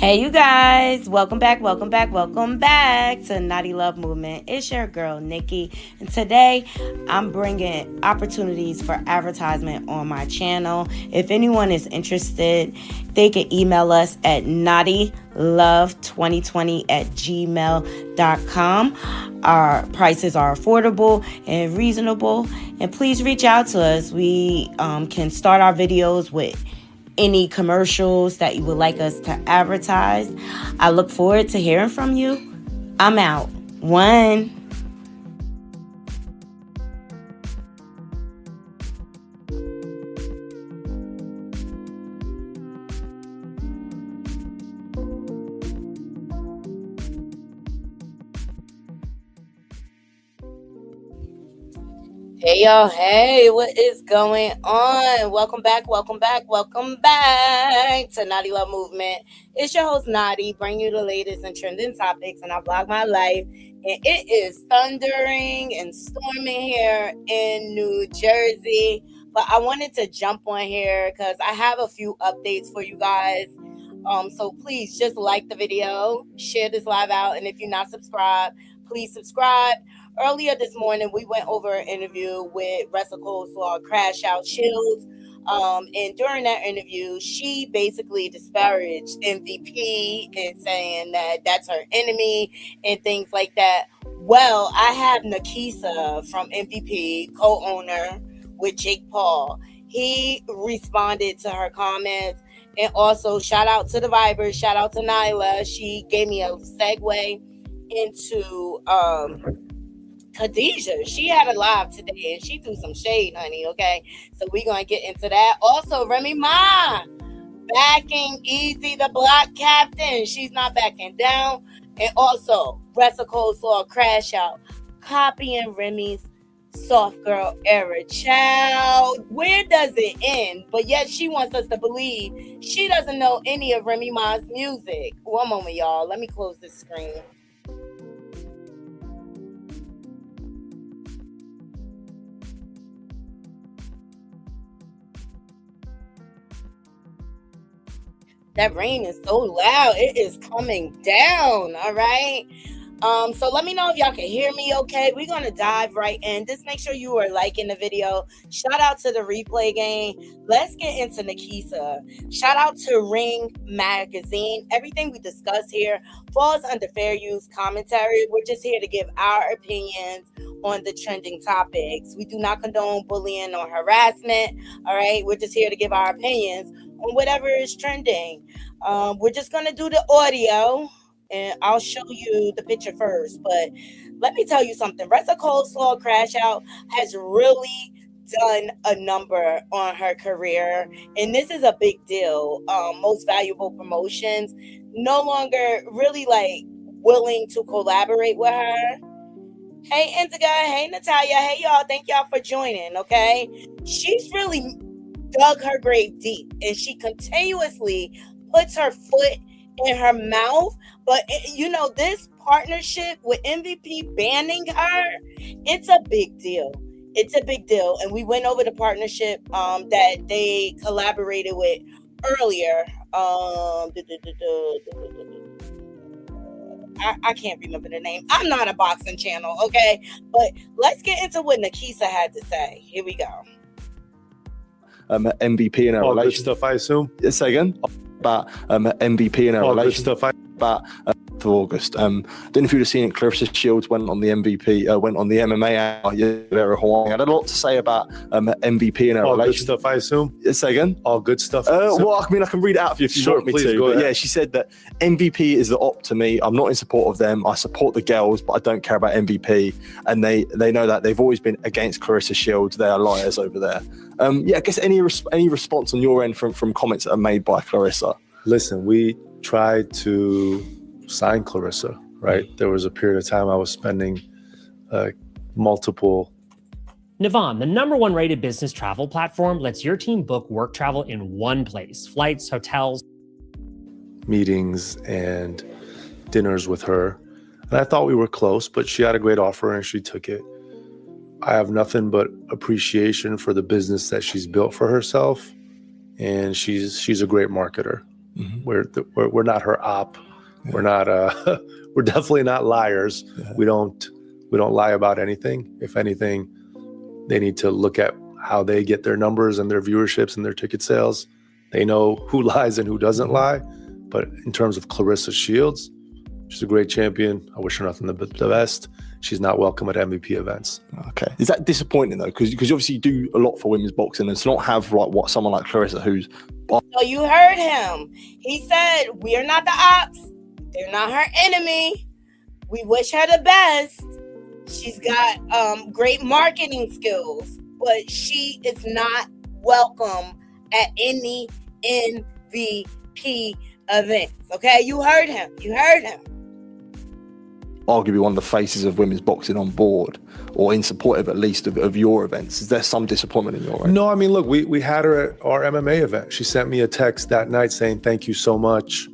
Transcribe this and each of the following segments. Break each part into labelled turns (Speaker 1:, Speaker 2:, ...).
Speaker 1: Hey, you guys, welcome back to Naughty Love Movement. It's your girl, Nikki, and today I'm bringing opportunities for advertisement on my channel. If anyone is interested, they can email us at naughtylove2020@gmail.com. Our prices are affordable and reasonable, and please reach out to us. We can start our videos with any commercials that you would like us to advertise. I look forward to hearing from you. I'm out. One. Hey y'all, hey, what is going on? Welcome back to Naughty Love Movement. It's your host Naughty, bringing you the latest and trending topics, and I vlog my life. And it is thundering and storming here in New Jersey. But I wanted to jump on here because I have a few updates for you guys. So please just like the video, share this live out, and if you're not subscribed, please subscribe. Earlier this morning, we went over an interview with Claressa Sheilds. And during that interview, she basically disparaged MVP and saying that that's her enemy and things like that. Well, I have Nakisa from MVP, co-owner with Jake Paul. He responded to her comments. And also, shout out to the Vibers, shout out to Nyla. She gave me a segue into Khadijah. She had a live today and she threw some shade, honey. Okay, so we're gonna get into that. Also, Remy Ma backing Easy the Block Captain. She's not backing down. And also, Ressa Coleslaw Crash Out copying Remy's soft girl era. Child, where does it end? But yet she wants us to believe she doesn't know any of Remy Ma's music. One moment, y'all. Let me close this screen. That rain is so loud. It is coming down. All right. So let me know if y'all can hear me okay. We're going to dive right in. Just make sure you are liking the video. Shout out to the replay game. Let's get into Nakisa. Shout out to Ring Magazine. Everything we discuss here falls under fair use commentary. We're just here to give our opinions on the trending topics. We do not condone bullying or harassment. All right. We're just here to give our opinions on whatever is trending. We're just going to do the audio. And I'll show you the picture first. But let me tell you something. Ressa Coleslaw Crash Out has really done a number on her career. And this is a big deal. Most Valuable Promotions no longer really willing to collaborate with her. Hey, Indiga. Hey, Natalia. Hey, y'all. Thank y'all for joining, okay? She's really dug her grave deep. And she continuously puts her foot in her mouth. But this partnership with MVP banning her, it's a big deal. It's a big deal. And we went over the partnership that they collaborated with earlier. I can't remember the name. I'm not a boxing channel, okay? But let's get into what Nakisa had to say. Here we go.
Speaker 2: MVP in our relationship.
Speaker 3: Good stuff, I assume.
Speaker 2: Say again. About MVP in our relationship.
Speaker 3: Good stuff.
Speaker 2: About for August. Don't know if you'd have seen it. Claressa Sheilds went on the MVP, went on the MMA hour. Yeah, Hawaii. Had a lot to say about MVP in our relationship.
Speaker 3: Good stuff, I assume.
Speaker 2: Say again.
Speaker 3: All good stuff.
Speaker 2: Well, I mean, I can read it out for you if you want me to. But yeah, she said that MVP is the op to me. I'm not in support of them. I support the girls, but I don't care about MVP. And they know that they've always been against Claressa Sheilds. They are liars over there. I guess any response on your end from comments that are made by Claressa?
Speaker 3: Listen, we tried to sign Claressa, right? There was a period of time I was spending multiple.
Speaker 4: Navan, the #1 rated business travel platform, lets your team book work travel in one place. Flights, hotels,
Speaker 3: meetings, and dinners with her. And I thought we were close, but she had a great offer and she took it. I have nothing but appreciation for the business that she's built for herself. And she's a great marketer. We're not her op. Yeah. We're not. We're definitely not liars. Yeah. We don't lie about anything. If anything, they need to look at how they get their numbers and their viewerships and their ticket sales. They know who lies and who doesn't lie. But in terms of Claressa Sheilds, she's a great champion. I wish her nothing but the best. She's not welcome at MVP events.
Speaker 2: Okay. Is that disappointing though? Because you obviously do a lot for women's boxing, and to not have what someone like Claressa who's.
Speaker 1: So you heard him. He said, "We are not the ops. They're not her enemy. We wish her the best. She's got great marketing skills, but she is not welcome at any MVP events." Okay, you heard him.
Speaker 2: Arguably one of the faces of women's boxing on board, or in support of at least of your events. Is there some disappointment in your end?
Speaker 3: No, I mean, look, we had her at our MMA event. She sent me a text that night saying, "Thank you so much."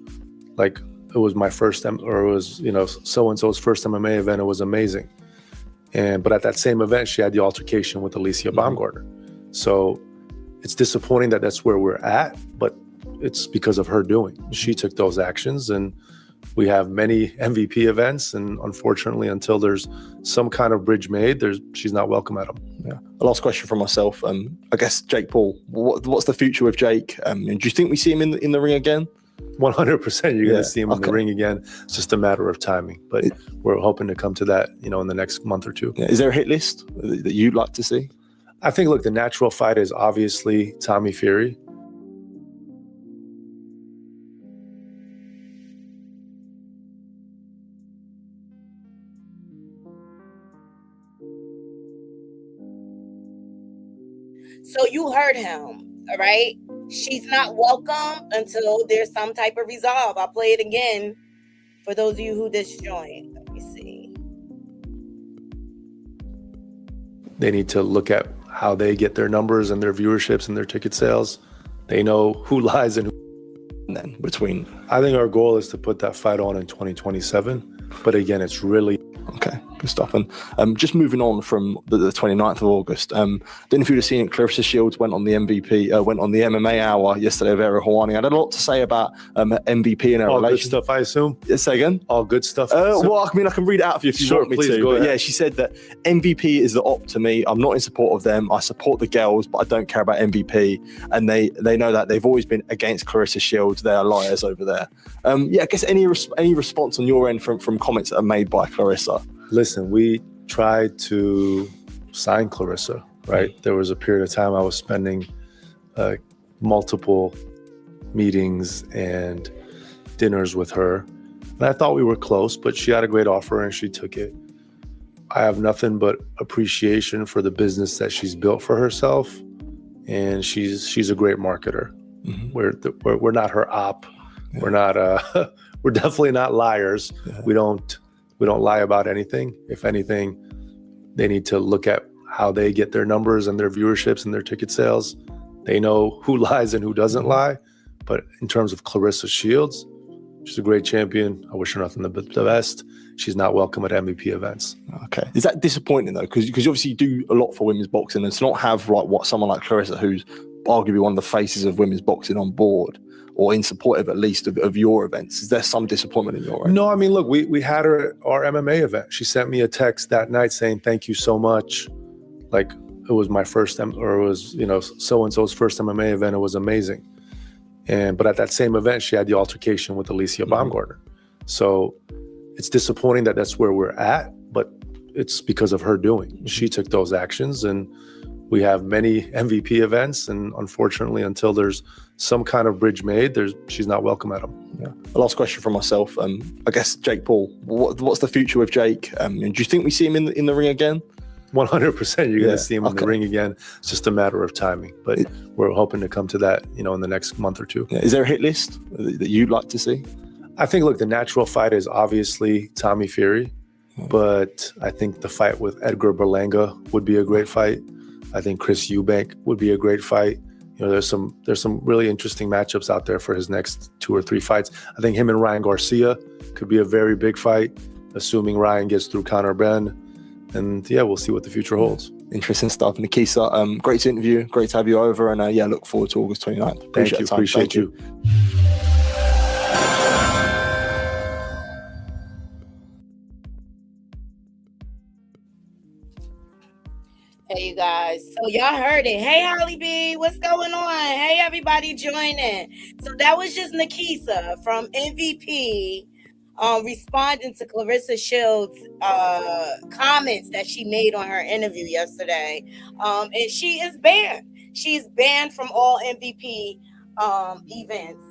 Speaker 3: Like, it was my first, or it was, so-and-so's first MMA event. It was amazing. But at that same event, she had the altercation with Alicia Baumgartner. So it's disappointing that that's where we're at, but it's because of her doing. She took those actions, and we have many MVP events, and unfortunately, until there's some kind of bridge made, she's not welcome at them.
Speaker 2: Yeah. A last question from myself. I guess Jake Paul. What's the future with Jake? Do you think we see him in the ring again?
Speaker 3: 100%. You're going to see him in the ring again. It's just a matter of timing, but we're hoping to come to that, in the next month or two.
Speaker 2: Yeah. Is there a hit list that you'd like to see?
Speaker 3: I think, look, the natural fight is obviously Tommy Fury.
Speaker 1: So you heard him, all right? She's not welcome until there's some type of resolve. I'll play it again for those of you who just joined. Let me see.
Speaker 3: They need to look at how they get their numbers and their viewerships and their ticket sales. They know who lies and who.
Speaker 2: And then between.
Speaker 3: I think our goal is to put that fight on in 2027. But again, it's really.
Speaker 2: Okay, good stuff. And just moving on from the 29th of August, don't know if you'd have seen it, Claressa Sheilds went on the MMA hour yesterday with Ariel Helwani. Had a lot to say about MVP and her
Speaker 3: all
Speaker 2: relationship.
Speaker 3: Good stuff, I assume.
Speaker 2: Say again?
Speaker 3: All good stuff.
Speaker 2: Well, I mean, I can read it out for you if you want me to. But yeah, she said that MVP is the op to me. I'm not in support of them. I support the girls, but I don't care about MVP. And they know that. They've always been against Claressa Sheilds. They are liars over there. I guess any response on your end from comments that are made by Claressa?
Speaker 3: Listen, we tried to sign Claressa, right? There was a period of time I was spending multiple meetings and dinners with her. And I thought we were close, but she had a great offer and she took it. I have nothing but appreciation for the business that she's built for herself. And she's a great marketer. Mm-hmm. We're not her op. Yeah. We're not, we're definitely not liars. Yeah. We don't lie about anything. If anything, they need to look at how they get their numbers and their viewerships and their ticket sales. They know who lies and who doesn't lie. But in terms of Claressa Sheilds, she's a great champion. I wish her nothing but the best. She's not welcome at MVP events.
Speaker 2: Okay. Is that disappointing though? Because you obviously do a lot for women's boxing, and to not have someone like Claressa, who's arguably one of the faces of women's boxing on board, or in support of at least of your events. Is there some disappointment in your end?
Speaker 3: No, I mean, look, we had her at our MMA event. She sent me a text that night saying, "Thank you so much." Like, it was my first, or it was, so-and-so's first MMA event. It was amazing. But at that same event, she had the altercation with Alicia Baumgartner. So it's disappointing that that's where we're at, but it's because of her doing. She took those actions, and we have many MVP events, and unfortunately, until there's some kind of bridge made, she's not welcome at them.
Speaker 2: Yeah. A last question from myself. I guess Jake Paul. What's the future with Jake? Do you think we see him in the ring again?
Speaker 3: 100%. You're going to see him in the ring again. It's just a matter of timing, but we're hoping to come to that, in the next month or two.
Speaker 2: Yeah. Is there a hit list that you'd like to see?
Speaker 3: I think, look, the natural fight is obviously Tommy Fury, but I think the fight with Edgar Berlanga would be a great fight. I think Chris Eubank would be a great fight. There's some really interesting matchups out there for his next 2 or 3 fights. I think him and Ryan Garcia could be a very big fight, assuming Ryan gets through Conor Benn. And we'll see what the future holds.
Speaker 2: Interesting stuff. Nakisa, great to interview. Great to have you over. And look forward to August 29th.
Speaker 3: Thank you. Appreciate you.
Speaker 1: Hey, you guys. So y'all heard it. Hey, Holly B, what's going on? Hey, everybody joining. So that was just Nakisa from MVP responding to Claressa Sheilds' comments that she made on her interview yesterday. And she is banned. She's banned from all MVP events.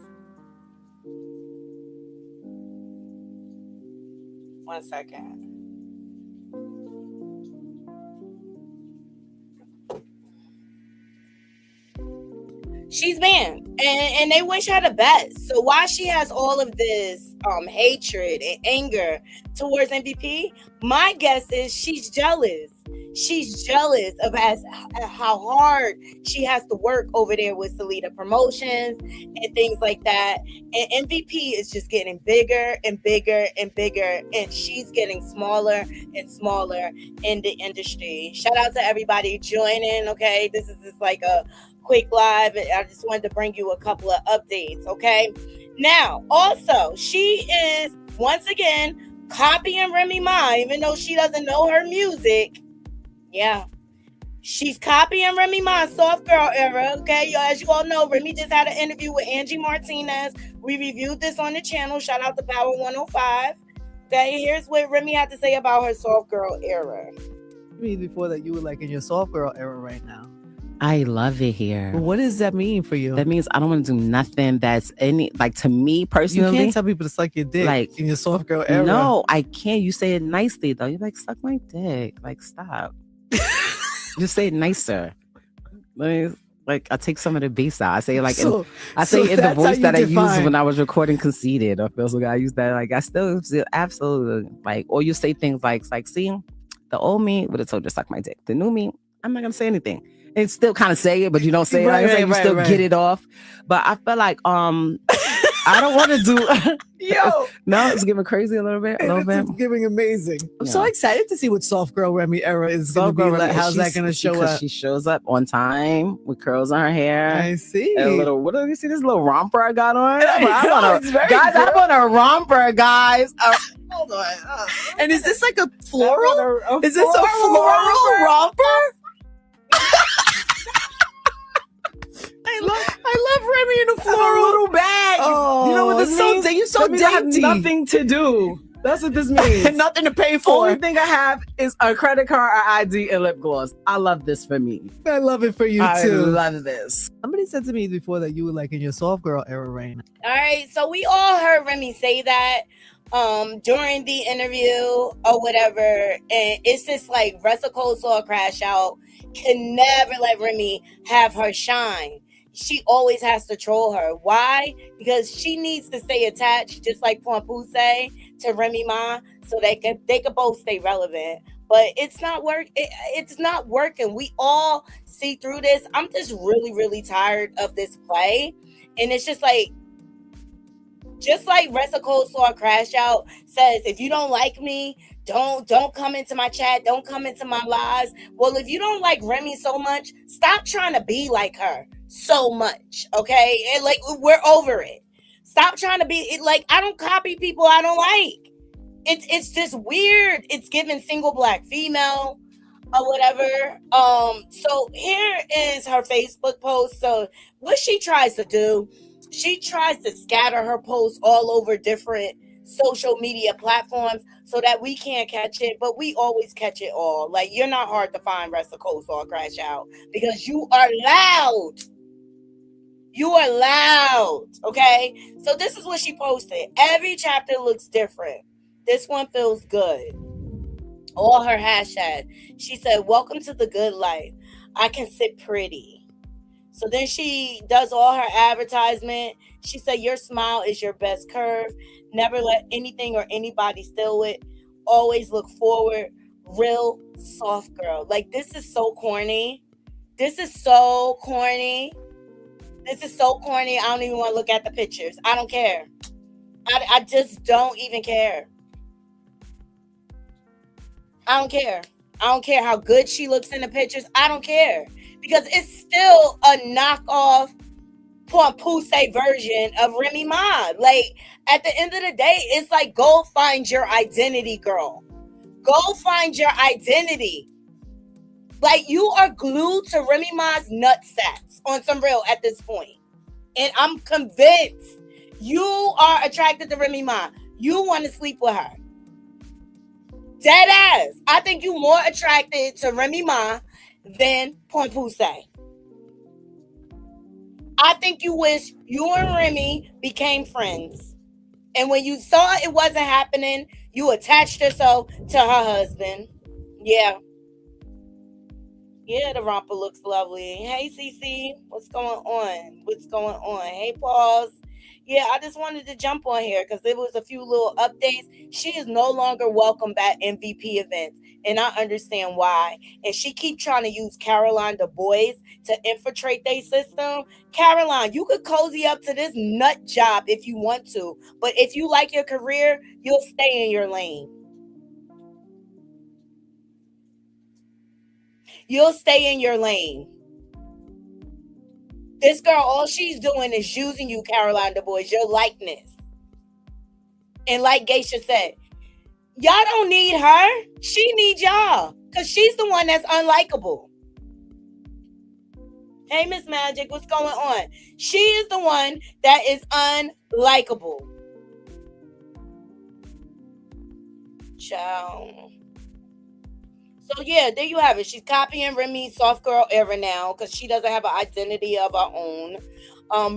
Speaker 1: One second. She's banned, and they wish her the best. So why she has all of this hatred and anger towards MVP, my guess is she's jealous. She's jealous of how hard she has to work over there with Salida Promotions and things like that. And MVP is just getting bigger and bigger and bigger, and she's getting smaller and smaller in the industry. Shout out to everybody joining. Okay, this is just like a quick live. I just wanted to bring you a couple of updates. Okay, now also she is once again copying Remy Ma, even though she doesn't know her music. Yeah, she's copying Remy Ma's soft girl era. Okay, as you all know, Remy just had an interview with Angie Martinez. We reviewed this on the channel. Shout out to Power 105. Okay, here's what Remy had to say about her soft girl era.
Speaker 5: Before that, you were like in your soft girl era right now.
Speaker 6: I love it here.
Speaker 5: What does that mean for you?
Speaker 6: That means I don't want to do nothing that's to me personally.
Speaker 5: You can't tell people to suck your dick in your soft girl era.
Speaker 6: No, I can't. You say it nicely though. You're like, suck my dick. Like, stop. Just say it nicer. Like, I take some of the bass out. I say like in the voice that I used when I was recording Conceited. I feel so good. I use that. Like, I still feel absolutely like, or you say things like see, the old me would have told you to suck my dick. The new me, I'm not gonna say anything. And still kind of say it, but you don't say it. You still get it off. But I feel like I don't want to do.
Speaker 5: Yo,
Speaker 6: no, it's giving crazy a little bit.
Speaker 5: It's giving amazing. I'm so excited to see what soft girl Remy era is going to be like. How's that going to show up?
Speaker 6: She shows up on time with curls on her hair.
Speaker 5: I see.
Speaker 6: And a little. What do you see? This little romper I got on. I want a romper, guys.
Speaker 5: Hold on. And is this like a floral? Is this a floral romper? I love Remy in a floral
Speaker 6: little bag.
Speaker 5: Oh,
Speaker 6: you know what this means?
Speaker 5: You're so dainty.
Speaker 6: I have nothing to do. That's what this means.
Speaker 5: Nothing to pay for.
Speaker 6: Only thing I have is a credit card, an ID, and lip gloss. I love this for me.
Speaker 5: I love it for you too.
Speaker 6: I love this.
Speaker 5: Somebody said to me before that you were like in your soft girl era right now.
Speaker 1: All right, so we all heard Remy say that during the interview or whatever, and it's just like Ressa Cole saw Crash Out can never let Remy have her shine. She always has to troll her. Why? Because she needs to stay attached, just like Pompou say, to Remy Ma, so they could both stay relevant. But it's not it's not working. We all see through this. I'm just really, really tired of this play. And it's just like Ressa Cole saw Crash Out says, if you don't like me, don't come into my chat, don't come into my lives. Well, if you don't like Remy so much, stop trying to be like her so much, okay? And like, we're over it. Stop trying to be like, I don't copy people I don't like. It's just weird. It's giving single black female or whatever. So here is her Facebook post. So what she tries to do, she tries to scatter her posts all over different social media platforms so that we can't catch it, but we always catch it all. Like, you're not hard to find Ressa Cole or Crash Out because you are loud. You are loud, okay? So this is what she posted. Every chapter looks different. This one feels good. All her hashtags. She said, welcome to the good life. I can sit pretty. So then she does all her advertisement. She said, your smile is your best curve. Never let anything or anybody steal it. Always look forward. Real soft girl. Like, this is so corny. This is so corny. This is so corny. I don't even want to look at the pictures. I don't care. I just don't even care. I don't care. I don't care how good she looks in the pictures. I don't care. Because it's still a knockoff Pompou version of Remy Ma. Like, at the end of the day, it's like, go find your identity, girl. Go find your identity. Like, you are glued to Remy Ma's nutsacks on some real at this point. And I'm convinced you are attracted to Remy Ma. You want to sleep with her. Dead ass. I think you more attracted to Remy Ma than Point Pousse. I think you wish you and Remy became friends. And when you saw it wasn't happening, you attached yourself to her husband. Yeah. Yeah, the romper looks lovely. Hey, CC, what's going on? What's going on? Hey, Pauls. Yeah, I just wanted to jump on here because there was a few little updates. She is no longer welcome at MVP events, and I understand why. And she keep trying to use Caroline Du Bois to infiltrate their system. Caroline, you could cozy up to this nut job if you want to, but if you like your career, you'll stay in your lane. You'll stay in your lane. This girl, all she's doing is using you, Caroline Du Bois, your likeness. And like Geisha said, y'all don't need her. She needs y'all because she's the one that's unlikable. Hey, Miss Magic, what's going on? She is the one that is unlikable. Ciao. So yeah, there you have it. She's copying Remy's soft girl era now because she doesn't have an identity of her own.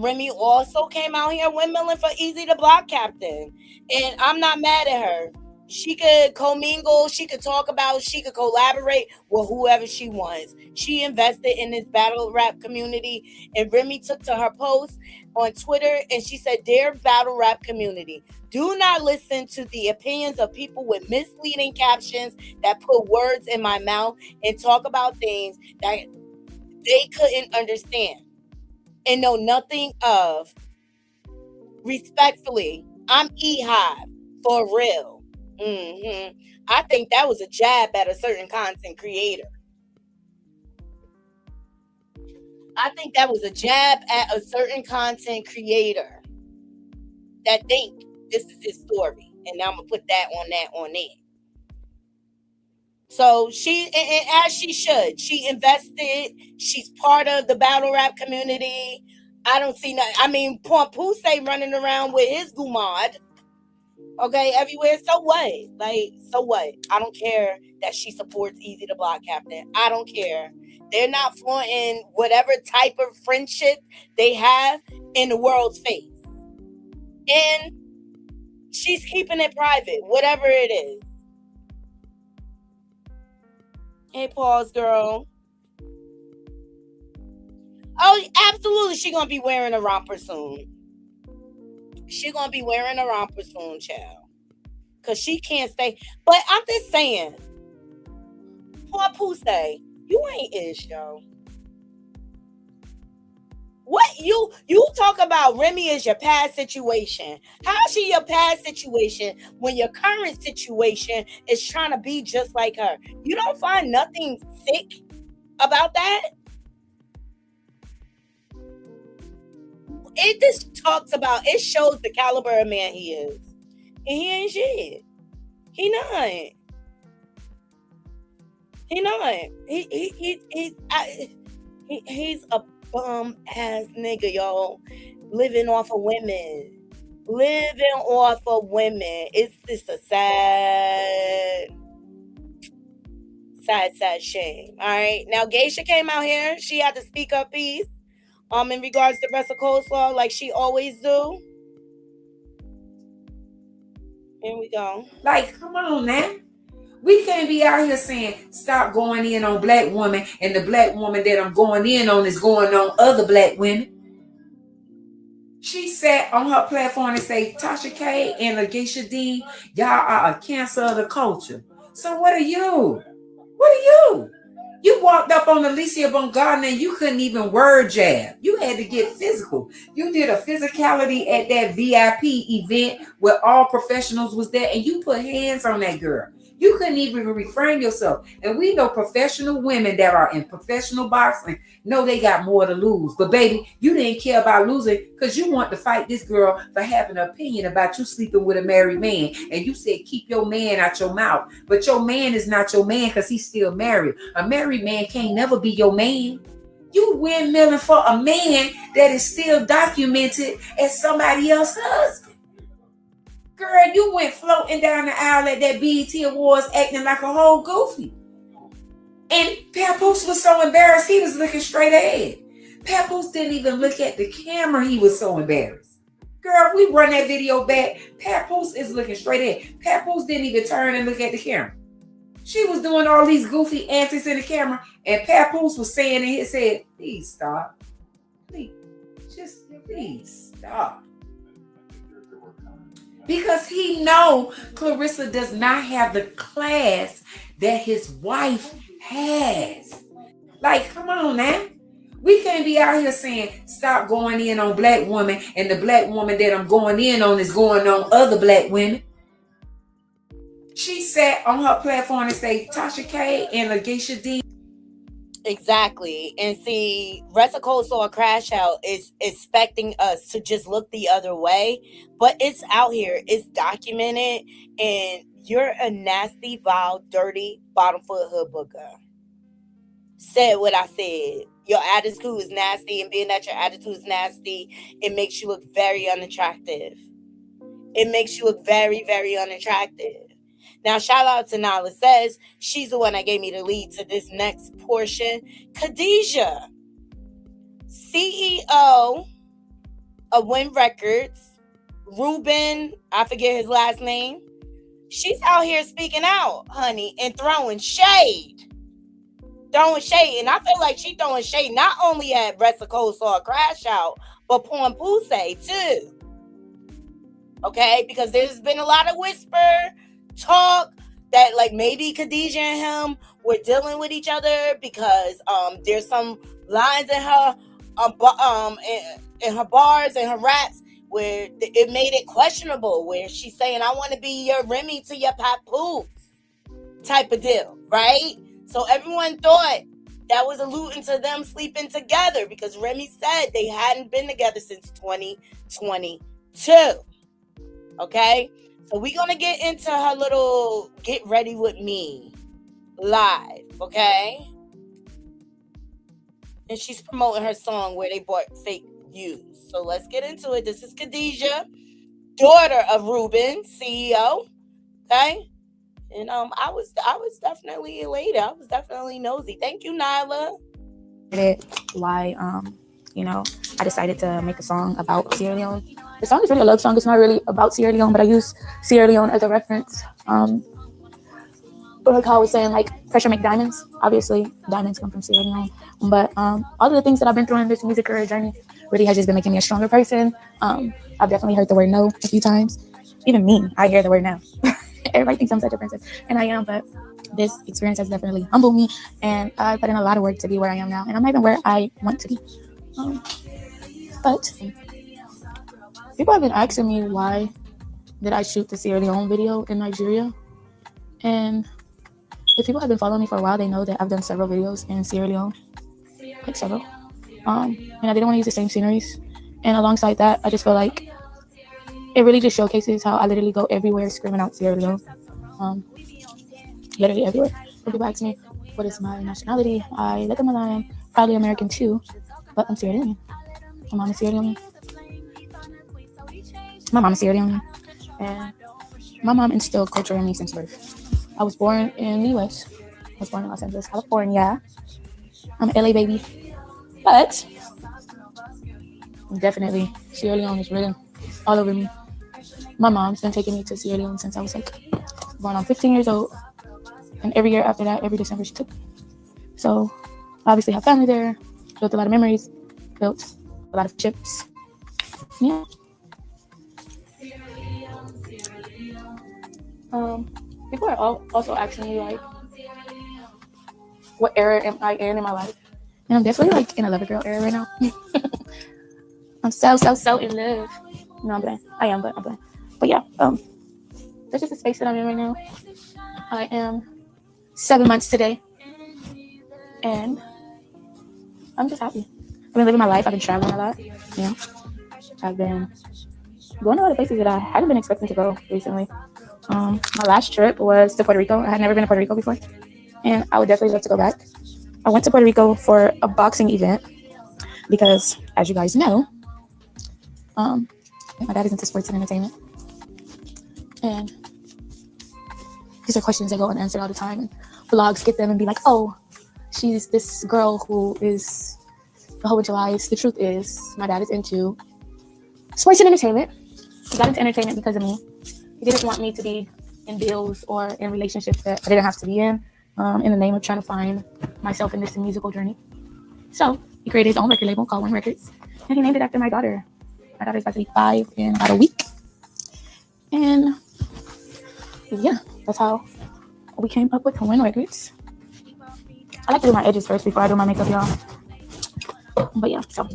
Speaker 1: Remy also came out here windmilling for Easy the Block Captain, and I'm not mad at her. She could commingle, she could talk about, she could collaborate with whoever she wants. She invested in this battle rap community, and Remy took to her post on Twitter and she said, "Dear battle rap community, do not listen to the opinions of people with misleading captions that put words in my mouth and talk about things that they couldn't understand and know nothing of. Respectfully, I'm E-Hive for real." I think that was a jab at a certain content creator. I think that was a jab at a certain content creator that think this is his story. And now I'm going to put that on there. So she, and as she should, she invested. She's part of the battle rap community. I don't see nothing. I mean, Point Pousse running around with his gumad. Okay, everywhere. So what? Like, so what? I don't care that she supports Easy the Block Captain. I don't care. They're not flaunting whatever type of friendship they have in the world's face. And she's keeping it private, whatever it is. Hey, pause, girl. Oh, absolutely. She's going to be wearing a romper soon. She's going to be wearing a romper soon, child. Because she can't stay. But I'm just saying, Point Pousse, you ain't ish, yo. What you talk about Remy is your past situation. How is she your past situation when your current situation is trying to be just like her? You don't find nothing sick about that? It just talks about, it shows the caliber of man he is. And he ain't shit. He not. He's a bum ass nigga, y'all. Living off of women. It's just a sad shame. All right. Now Geisha came out here. She had to speak her piece. In regards to Russell Coleslaw, like she always do. Here we go.
Speaker 7: Like, come on now. We can't be out here saying, stop going in on black women, and the black woman that I'm going in on is going on other black women. She sat on her platform and say, Tasha K and Lageisha Dean, y'all are a cancer of the culture. So what are you? You walked up on Alicia Baumgartner and you couldn't even word jab. You had to get physical. You did a physicality at that VIP event where all professionals was there and you put hands on that girl. You couldn't even refrain yourself. And we know professional women that are in professional boxing know they got more to lose. But baby, you didn't care about losing because you want to fight this girl for having an opinion about you sleeping with a married man. And you said, keep your man out your mouth. But your man is not your man because he's still married. A married man can't never be your man. You windmilling for a man that is still documented as somebody else's husband. Girl, you went floating down the aisle at that BET Awards acting like a whole goofy. And Papoose was so embarrassed, he was looking straight ahead. Papoose didn't even look at the camera, he was so embarrassed. Girl, if we run that video back, Papoose is looking straight ahead. Papoose didn't even turn and look at the camera. She was doing all these goofy antics in the camera, and Papoose was saying in his head, please stop. Please stop. Because he know Claressa does not have the class that his wife has. Like, come on now. We can't be out here saying, stop going in on black women, and the black woman that I'm going in on is going on other black women. She sat on her platform and say, Tasha K and Nakisa D.
Speaker 1: Exactly. And see, Ressa Cole saw a crash out is expecting us to just look the other way. But it's out here. It's documented. And you're a nasty, vile, dirty, bottom foot hood booker. Said what I said. Your attitude is nasty. And being that your attitude is nasty, it makes you look very unattractive. It makes you look very, very unattractive. Now, shout out to Nala Says. She's the one that gave me the lead to this next portion. Khadijah, CEO of Win Records. Ruben, I forget his last name. She's out here speaking out, honey, and throwing shade. And I feel like she's throwing shade not only at Ressa Cole saw a crash out, but Porn Pussy too. Okay? Because there's been a lot of whisper talk that like maybe Khadijah and him were dealing with each other because there's some lines in her in her bars and her raps where it made it questionable, where she's saying, I want to be your Remy to your Papoose type of deal, right? So everyone thought that was alluding to them sleeping together because Remy said they hadn't been together since 2022. Okay? So we're going to get into her little Get Ready With Me live, okay? And she's promoting her song where they bought fake views. So let's get into it. This is Khadijah, daughter of Ruben, CEO, okay? And I was definitely elated. I was definitely nosy. Thank you, Nyla.
Speaker 8: Why, I decided to make a song about Sierra Leone. The song is really a love song. It's not really about Sierra Leone, but I use Sierra Leone as a reference. Like how I was saying, like, pressure make diamonds. Obviously, diamonds come from Sierra Leone. But all of the things that I've been through in this music career journey really has just been making me a stronger person. I've definitely heard the word no a few times. Even me, I hear the word no. Everybody thinks I'm such a princess, and I am, but this experience has definitely humbled me, and I put in a lot of work to be where I am now, and I'm not even where I want to be. But people have been asking me why did I shoot the Sierra Leone video in Nigeria, and if people have been following me for a while, they know that I've done several videos in Sierra Leone, like several, and I didn't want to use the same sceneries, and alongside that, I just feel like it really just showcases how I literally go everywhere screaming out Sierra Leone. Literally everywhere. When people ask me, what is my nationality? I let them know I'm probably American too, but I'm Sierra Leone. My mom is Sierra Leone. And my mom instilled culture in me since birth. I was born in the U.S. I was born in Los Angeles, California. I'm an LA baby. But definitely, Sierra Leone is written all over me. My mom's been taking me to Sierra Leone since I was born on 15 years old. And every year after that, every December she took me. So I obviously have family there, built a lot of memories, built a lot of chips. Yeah. People are also asking me like, what era am I in my life? And I'm definitely in a lover girl era right now. I'm so in love. No, I'm playing. I am, but I'm playing. But yeah, that's just the space that I'm in right now. I am 7 months today, and I'm just happy. I've been living my life. I've been traveling a lot. I've been going to a lot of places that I hadn't been expecting to go recently. My last trip was to Puerto Rico. I had never been to Puerto Rico before, and I would definitely love to go back. I went to Puerto Rico for a boxing event because, as you guys know, my dad is into sports and entertainment, and these are questions that go unanswered all the time, and blogs get them and be like, oh, she's this girl who is a whole bunch of lies. The truth is, my dad is into sports and entertainment. He got into entertainment because of me. He didn't want me to be in deals or in relationships that I didn't have to be in the name of trying to find myself in this musical journey. So he created his own record label called One Records, and he named it after my daughter. My daughter's about to be 5 in about a week. And yeah, that's how we came up with One Records. I like to do my edges first before I do my makeup, y'all. But yeah, so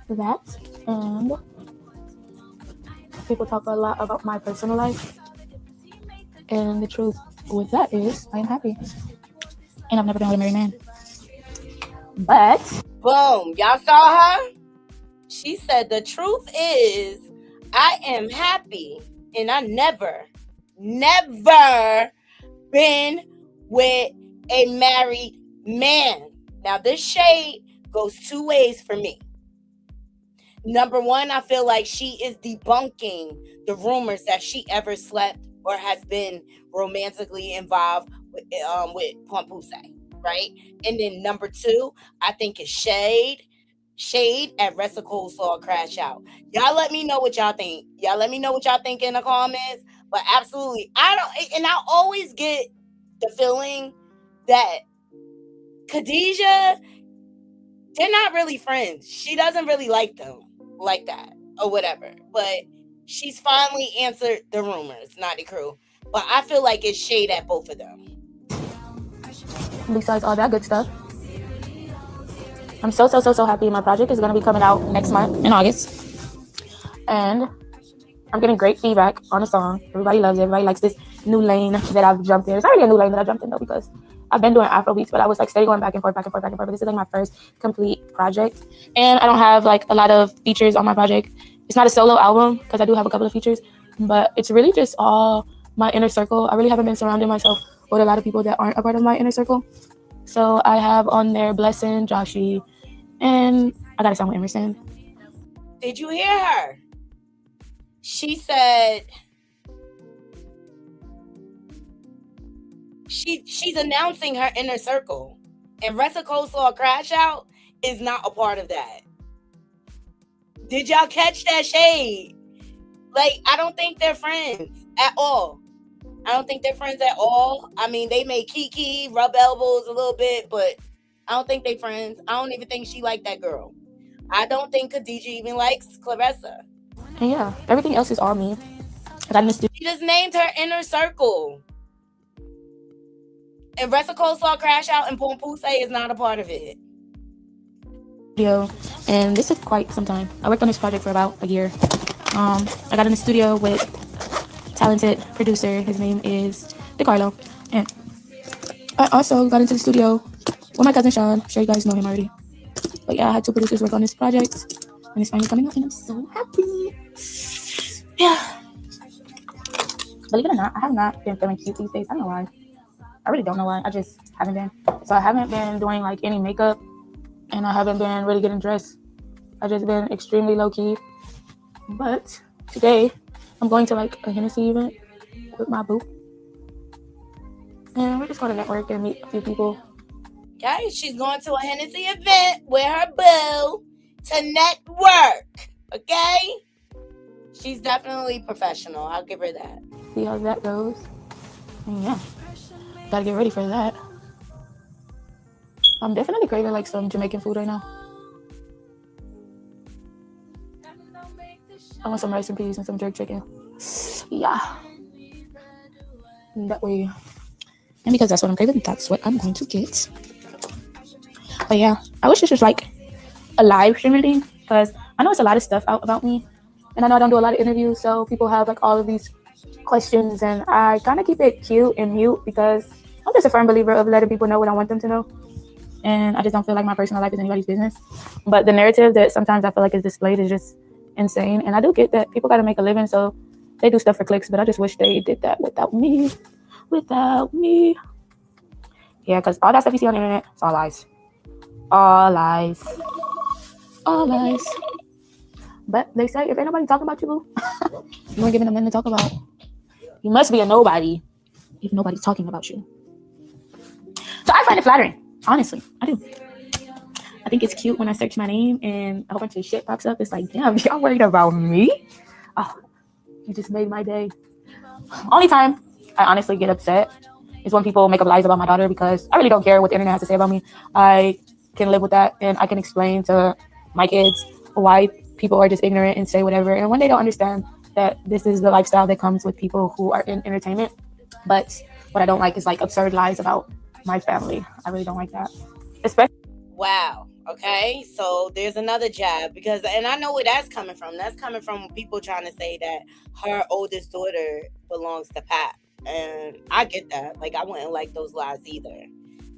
Speaker 8: that, and people talk a lot about my personal life, and the truth with that is I am happy, and I've never been with a married man. But
Speaker 1: boom, y'all saw her? She said the truth is I am happy, and I never been with a married man. Now this shade goes 2 ways for me. Number one, I feel like she is debunking the rumors that she ever slept or has been romantically involved with Pompuse, right? And then number two, I think it's shade at Ressa Coleslaw Crash Out. Y'all let me know what y'all think. Y'all let me know what y'all think in the comments. But absolutely, I always get the feeling that Khadijah, they're not really friends. She doesn't really like them like that or whatever. But she's finally answered the rumors, Naughty Crew. But I feel like it's shade at both of them.
Speaker 8: besides all that good stuff, I'm so happy. My project is going to be coming out next month in August. And I'm getting great feedback on the song. Everybody loves it. Everybody likes this new lane that I've jumped in. It's already a new lane that I jumped in though, because I've been doing Afro beats, but I was like steady going back and forth. But this is like my first complete project. And I don't have like a lot of features on my project. It's not a solo album because I do have a couple of features, but it's really just all my inner circle. I really haven't been surrounding myself with a lot of people that aren't a part of my inner circle. So I have on there Blessing, Joshi, and I got a song with Emerson.
Speaker 1: Did you hear her? She said she's announcing her inner circle, and Ressa Coleslaw Crash Out is not a part of that. Did y'all catch that shade? Like, I don't think they're friends at all. I mean, they may kiki, rub elbows a little bit, but I don't think they friends. I don't even think she liked that girl. I don't think Khadijah even likes Claressa.
Speaker 8: And yeah, everything else is all me.
Speaker 1: She just named her inner circle. And Ressa Coleslaw Crash Out and Pompuse is not a part of it.
Speaker 8: And this is quite some time. I worked on this project for about a year. I got in the studio with talented producer. His name is DeCarlo. And I also got into the studio with my cousin Sean. I'm sure you guys know him already. But yeah, I had 2 producers work on this project. And it's finally coming out, and I'm so happy. Yeah. Believe it or not, I have not been feeling cute these days. I don't know why. I really don't know why. I just haven't been. So I haven't been doing like any makeup, and I haven't been really getting dressed. I've just been extremely low-key. But today, I'm going to like a Hennessy event with my boo. And we're just going to network and meet a few people.
Speaker 1: Okay, she's going to a Hennessy event with her boo to network. Okay? She's definitely professional. I'll give her that.
Speaker 8: See how that goes. And yeah, gotta get ready for that. I'm definitely craving like some Jamaican food right now. I want some rice and peas and some jerk chicken. Yeah. That way. And because that's what I'm craving, that's what I'm going to get. But yeah, I wish this was like a live streaming thing, because I know it's a lot of stuff out about me. And I know I don't do a lot of interviews, so people have like all of these questions, and I kind of keep it cute and mute because I'm just a firm believer of letting people know what I want them to know. And I just don't feel like my personal life is anybody's business. But the narrative that sometimes I feel like is displayed is just insane. And I do get that people got to make a living, so they do stuff for clicks, but I just wish they did that without me. Yeah, because all that stuff you see on the internet, it's all lies. All lies. But they say if ain't nobody talking about you, you ain't giving them nothing to talk about. You must be a nobody if nobody's talking about you. So I find it flattering, honestly. I do. I think it's cute when I search my name and a whole bunch of shit pops up. It's like, damn, y'all worried about me? Oh, you just made my day. Only time I honestly get upset is when people make up lies about my daughter, because I really don't care what the internet has to say about me. I can live with that, and I can explain to my kids why people are just ignorant and say whatever. And when they don't understand that this is the lifestyle that comes with people who are in entertainment. But what I don't like is like absurd lies about my family. I really don't like that. Especially.
Speaker 1: Wow. Okay. So there's another jab, because, and I know where that's coming from. That's coming from people trying to say that her oldest daughter belongs to Pat. And I get that. Like, I wouldn't like those lies either.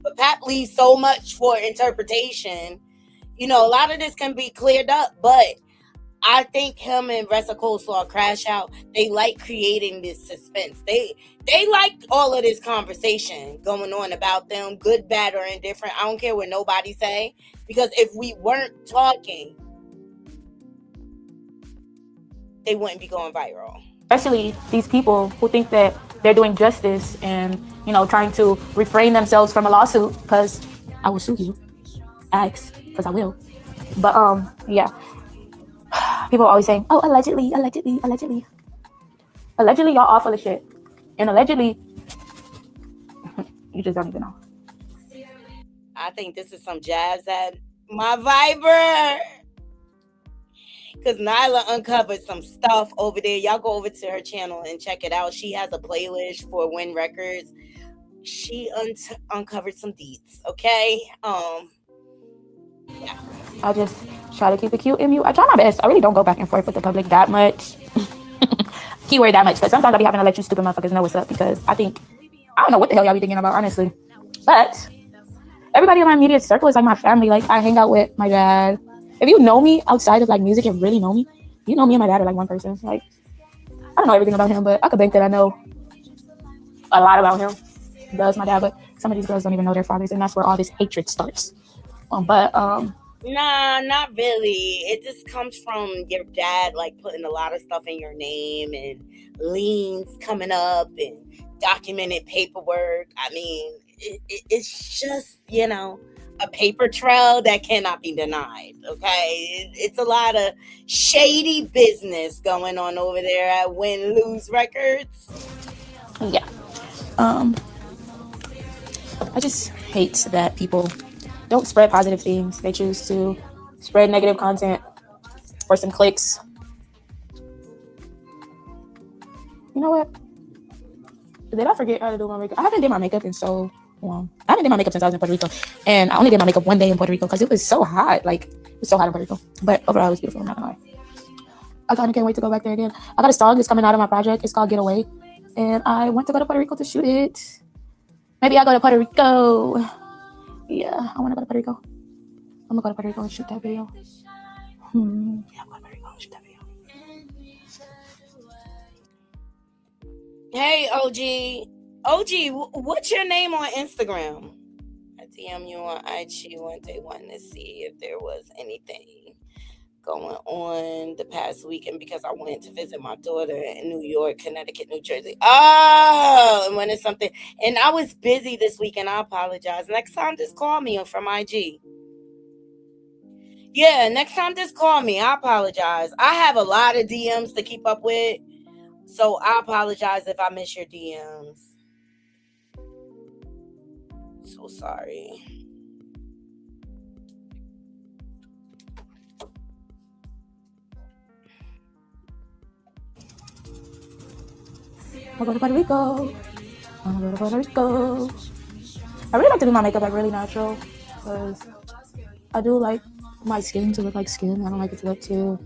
Speaker 1: But Pat leaves so much for interpretation. You know, a lot of this can be cleared up, but I think him and Ressa Coleslaw crash out. They like creating this suspense. They like all of this conversation going on about them, good, bad, or indifferent. I don't care what nobody say, because if we weren't talking, they wouldn't be going viral.
Speaker 8: Especially these people who think that they're doing justice and, you know, trying to refrain themselves from a lawsuit, because I will sue you. Ask, because I will. But yeah. People are always saying, oh, allegedly. Allegedly, y'all all full of shit. And allegedly, you just don't even know.
Speaker 1: I think this is some jabs at my Viber. Because Nyla uncovered some stuff over there. Y'all go over to her channel and check it out. She has a playlist for Win Records. She uncovered some deeds, okay? Yeah.
Speaker 8: I just try to keep it cute and mute. I try my best. I really don't go back and forth with the public that much. Keyword that much. But sometimes I be having to let you stupid motherfuckers know what's up, because I don't know what the hell y'all be thinking about, honestly. But everybody in my immediate circle is like my family. Like, I hang out with my dad. If you know me outside of like music and really know me, you know me and my dad are like one person. Like, I don't know everything about him, but I could think that I know a lot about him. Does my dad? But some of these girls don't even know their fathers, and that's where all this hatred starts.
Speaker 1: Nah, not really. It just comes from your dad, like, putting a lot of stuff in your name and liens coming up and documented paperwork. I mean, it's just, you know, a paper trail that cannot be denied, okay? It's a lot of shady business going on over there at Win Lose Records.
Speaker 8: Yeah. I just hate that people don't spread positive things. They choose to spread negative content for some clicks. You know what? Did I forget how to do my makeup? I haven't did my makeup in so long. I haven't did my makeup since I was in Puerto Rico. And I only did my makeup one day in Puerto Rico because it was so hot. Like, it was so hot in Puerto Rico. But overall, it was beautiful. I'm not gonna lie. I kind of can't wait to go back there again. I got a song that's coming out of my project. It's called Get Away. And I want to go to Puerto Rico to shoot it. Maybe I'll go to Puerto Rico. Yeah, I want to go to Puerto Rico. I'm going to go to Puerto Rico and shoot that video. Yeah, I'm going to Puerto Rico and shoot that video.
Speaker 1: Hey, OG, what's your name on Instagram? I DM you on IG one day, wanting to see if there was anything going on the past weekend, because I went to visit my daughter in New York, Connecticut, New Jersey. Oh, and when it's something, and I was busy this weekend. I apologize. Next time, just call me from IG. Yeah, next time, just call me. I apologize. I have a lot of DMs to keep up with, so I apologize if I miss your DMs. So sorry.
Speaker 8: I'll go to Puerto Rico. I'm gonna go to Puerto Rico. I really like to do my makeup like really natural, because I do like my skin to look like skin. I don't like it to look too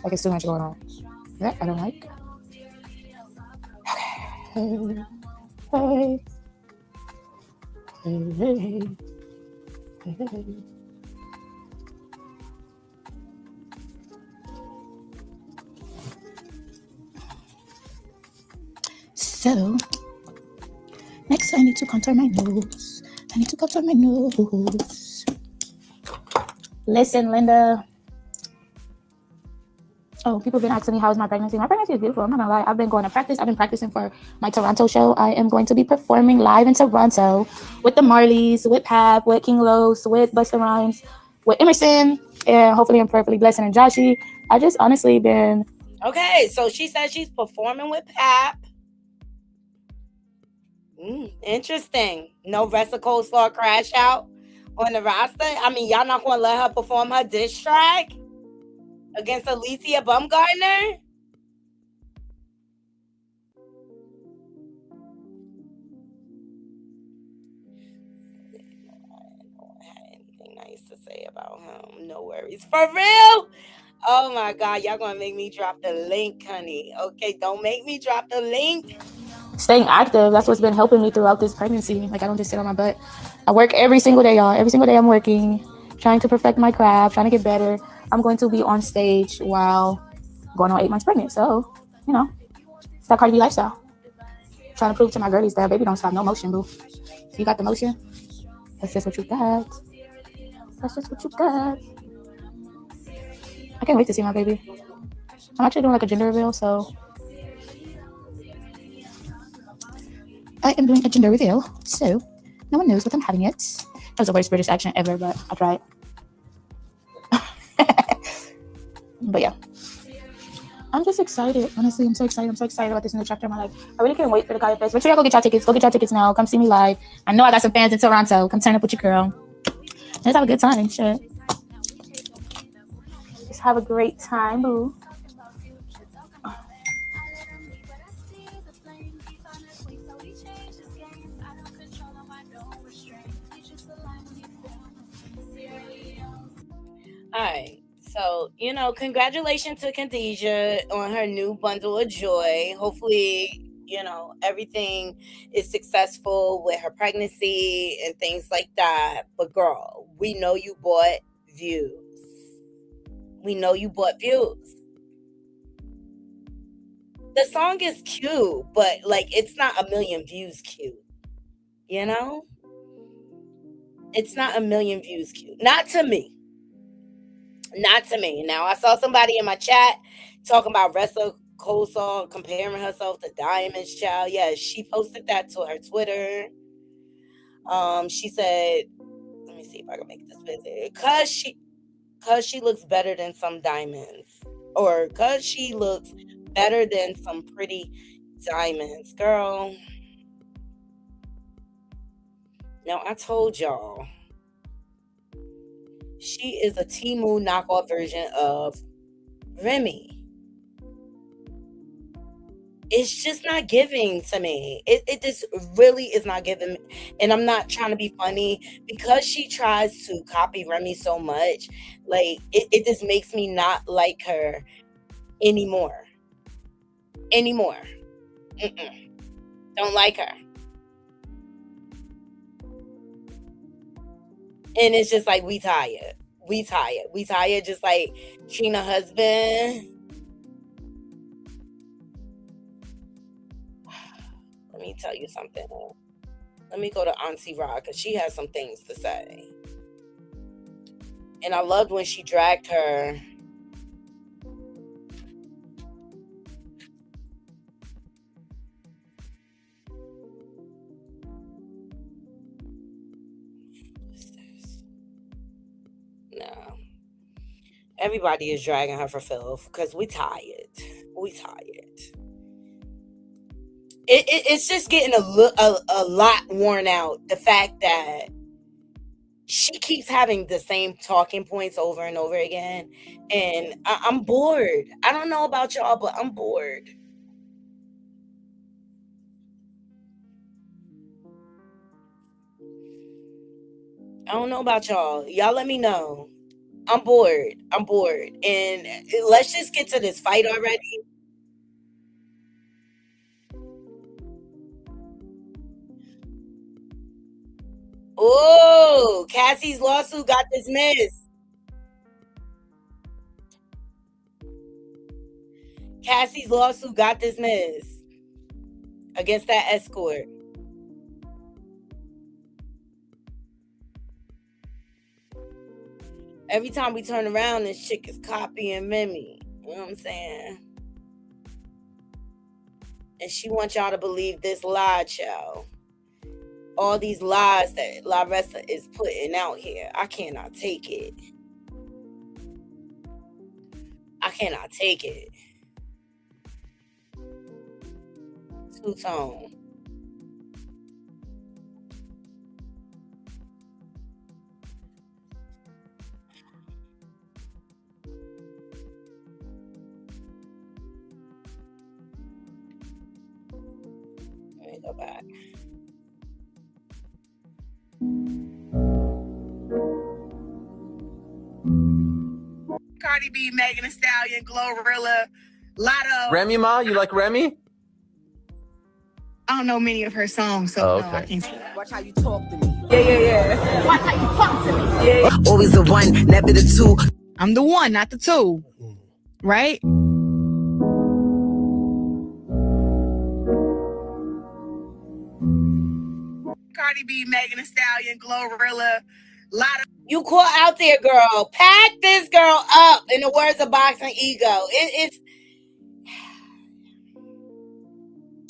Speaker 8: like it's too much going on. That I don't like. Hey, hey, hey, hey, hey. So, next I need to contour my nose. Listen, Linda. Oh, people have been asking me how is my pregnancy. My pregnancy is beautiful. I'm not gonna lie. I've been going to practice. I've been practicing for my Toronto show. I am going to be performing live in Toronto with the Marleys, with Pap, with King Los, with Busta Rhymes, with Emerson, and hopefully I'm perfectly blessed and Joshy. I just honestly been.
Speaker 1: Okay, so she said she's performing with Pap. Interesting. No Rest of Coleslaw crash out on the roster. I mean, y'all not gonna let her perform her diss track against Alicia Baumgartner? Anything nice to say about him? No worries. For real? Oh my God, y'all gonna make me drop the link, honey. Okay, don't make me drop the link.
Speaker 8: Staying active, that's what's been helping me throughout this pregnancy. Like, I don't just sit on my butt. I work every single day, y'all. Every single day I'm working, trying to perfect my craft, trying to get better. I'm going to be on stage while going on 8 months pregnant. So, you know, it's that Cardi B lifestyle. Trying to prove to my girlies that baby don't stop, no motion, boo. You got the motion? That's just what you got. That's just what you got. I can't wait to see my baby. I'm actually doing like a gender reveal, so I am doing a gender reveal, so no one knows what I'm having yet. That was the worst British accent ever, but I tried. But yeah, I'm just excited. Honestly, I'm so excited. I'm so excited about this new chapter in my life. I really can't wait for the Kaya Fest. Make sure y'all go get y'all tickets. Go get y'all tickets now. Come see me live. I know I got some fans in Toronto. Come turn up with your girl. Let's have a good time. Shit. Just have a great time, boo.
Speaker 1: All right. So, congratulations to Khadijah on her new bundle of joy. Hopefully, everything is successful with her pregnancy and things like that. But girl, we know you bought views. The song is cute, but it's not a million views cute. It's not a million views cute. Not to me. Now, I saw somebody in my chat talking about Ressa Coleslaw comparing herself to Diamond's child. Yeah, she posted that to her Twitter. She said, let me see if I can make this busy. Cause she looks better than some diamonds. Or cause she looks better than some pretty diamonds. Girl. Now, I told y'all. She is a Temu knockoff version of Remy. It's just not giving to me. It just really is not giving. And I'm not trying to be funny because she tries to copy Remy so much. It just makes me not like her anymore. Don't like her. And it's just like, we tired. Just like Trina husband. Let me tell you something. Let me go to Auntie Ra because she has some things to say. And I loved when she dragged her. No. Everybody is dragging her for filth because we tired. It's just getting a lot worn out. The fact that she keeps having the same talking points over and over again. And I'm bored. I don't know about y'all, but I'm bored. I don't know about y'all. Y'all let me know. I'm bored. And let's just get to this fight already. Oh, Cassie's lawsuit got dismissed. Cassie's lawsuit got dismissed against that escort. Every time we turn around, this chick is copying Remy. You know what I'm saying? And she wants y'all to believe this lie, child. All these lies that Claressa is putting out here. I cannot take it. I cannot take it. Two-tone. Let me go back.
Speaker 5: Cardi B, Megan Thee Stallion, Glorilla, Lotto.
Speaker 9: Remy, Ma, you like Remy?
Speaker 5: I don't know many of her songs, so no, I can't say.
Speaker 10: Watch how you talk to me.
Speaker 5: Yeah.
Speaker 10: Watch how you talk to me. Yeah. Always the one, never the two.
Speaker 5: I'm the one, not the two. Right? Cardi B, Megan Thee Stallion, Glorilla, Lotto.
Speaker 1: You caught out there, girl. Pack this girl up, in the words of Boxing Ego. It's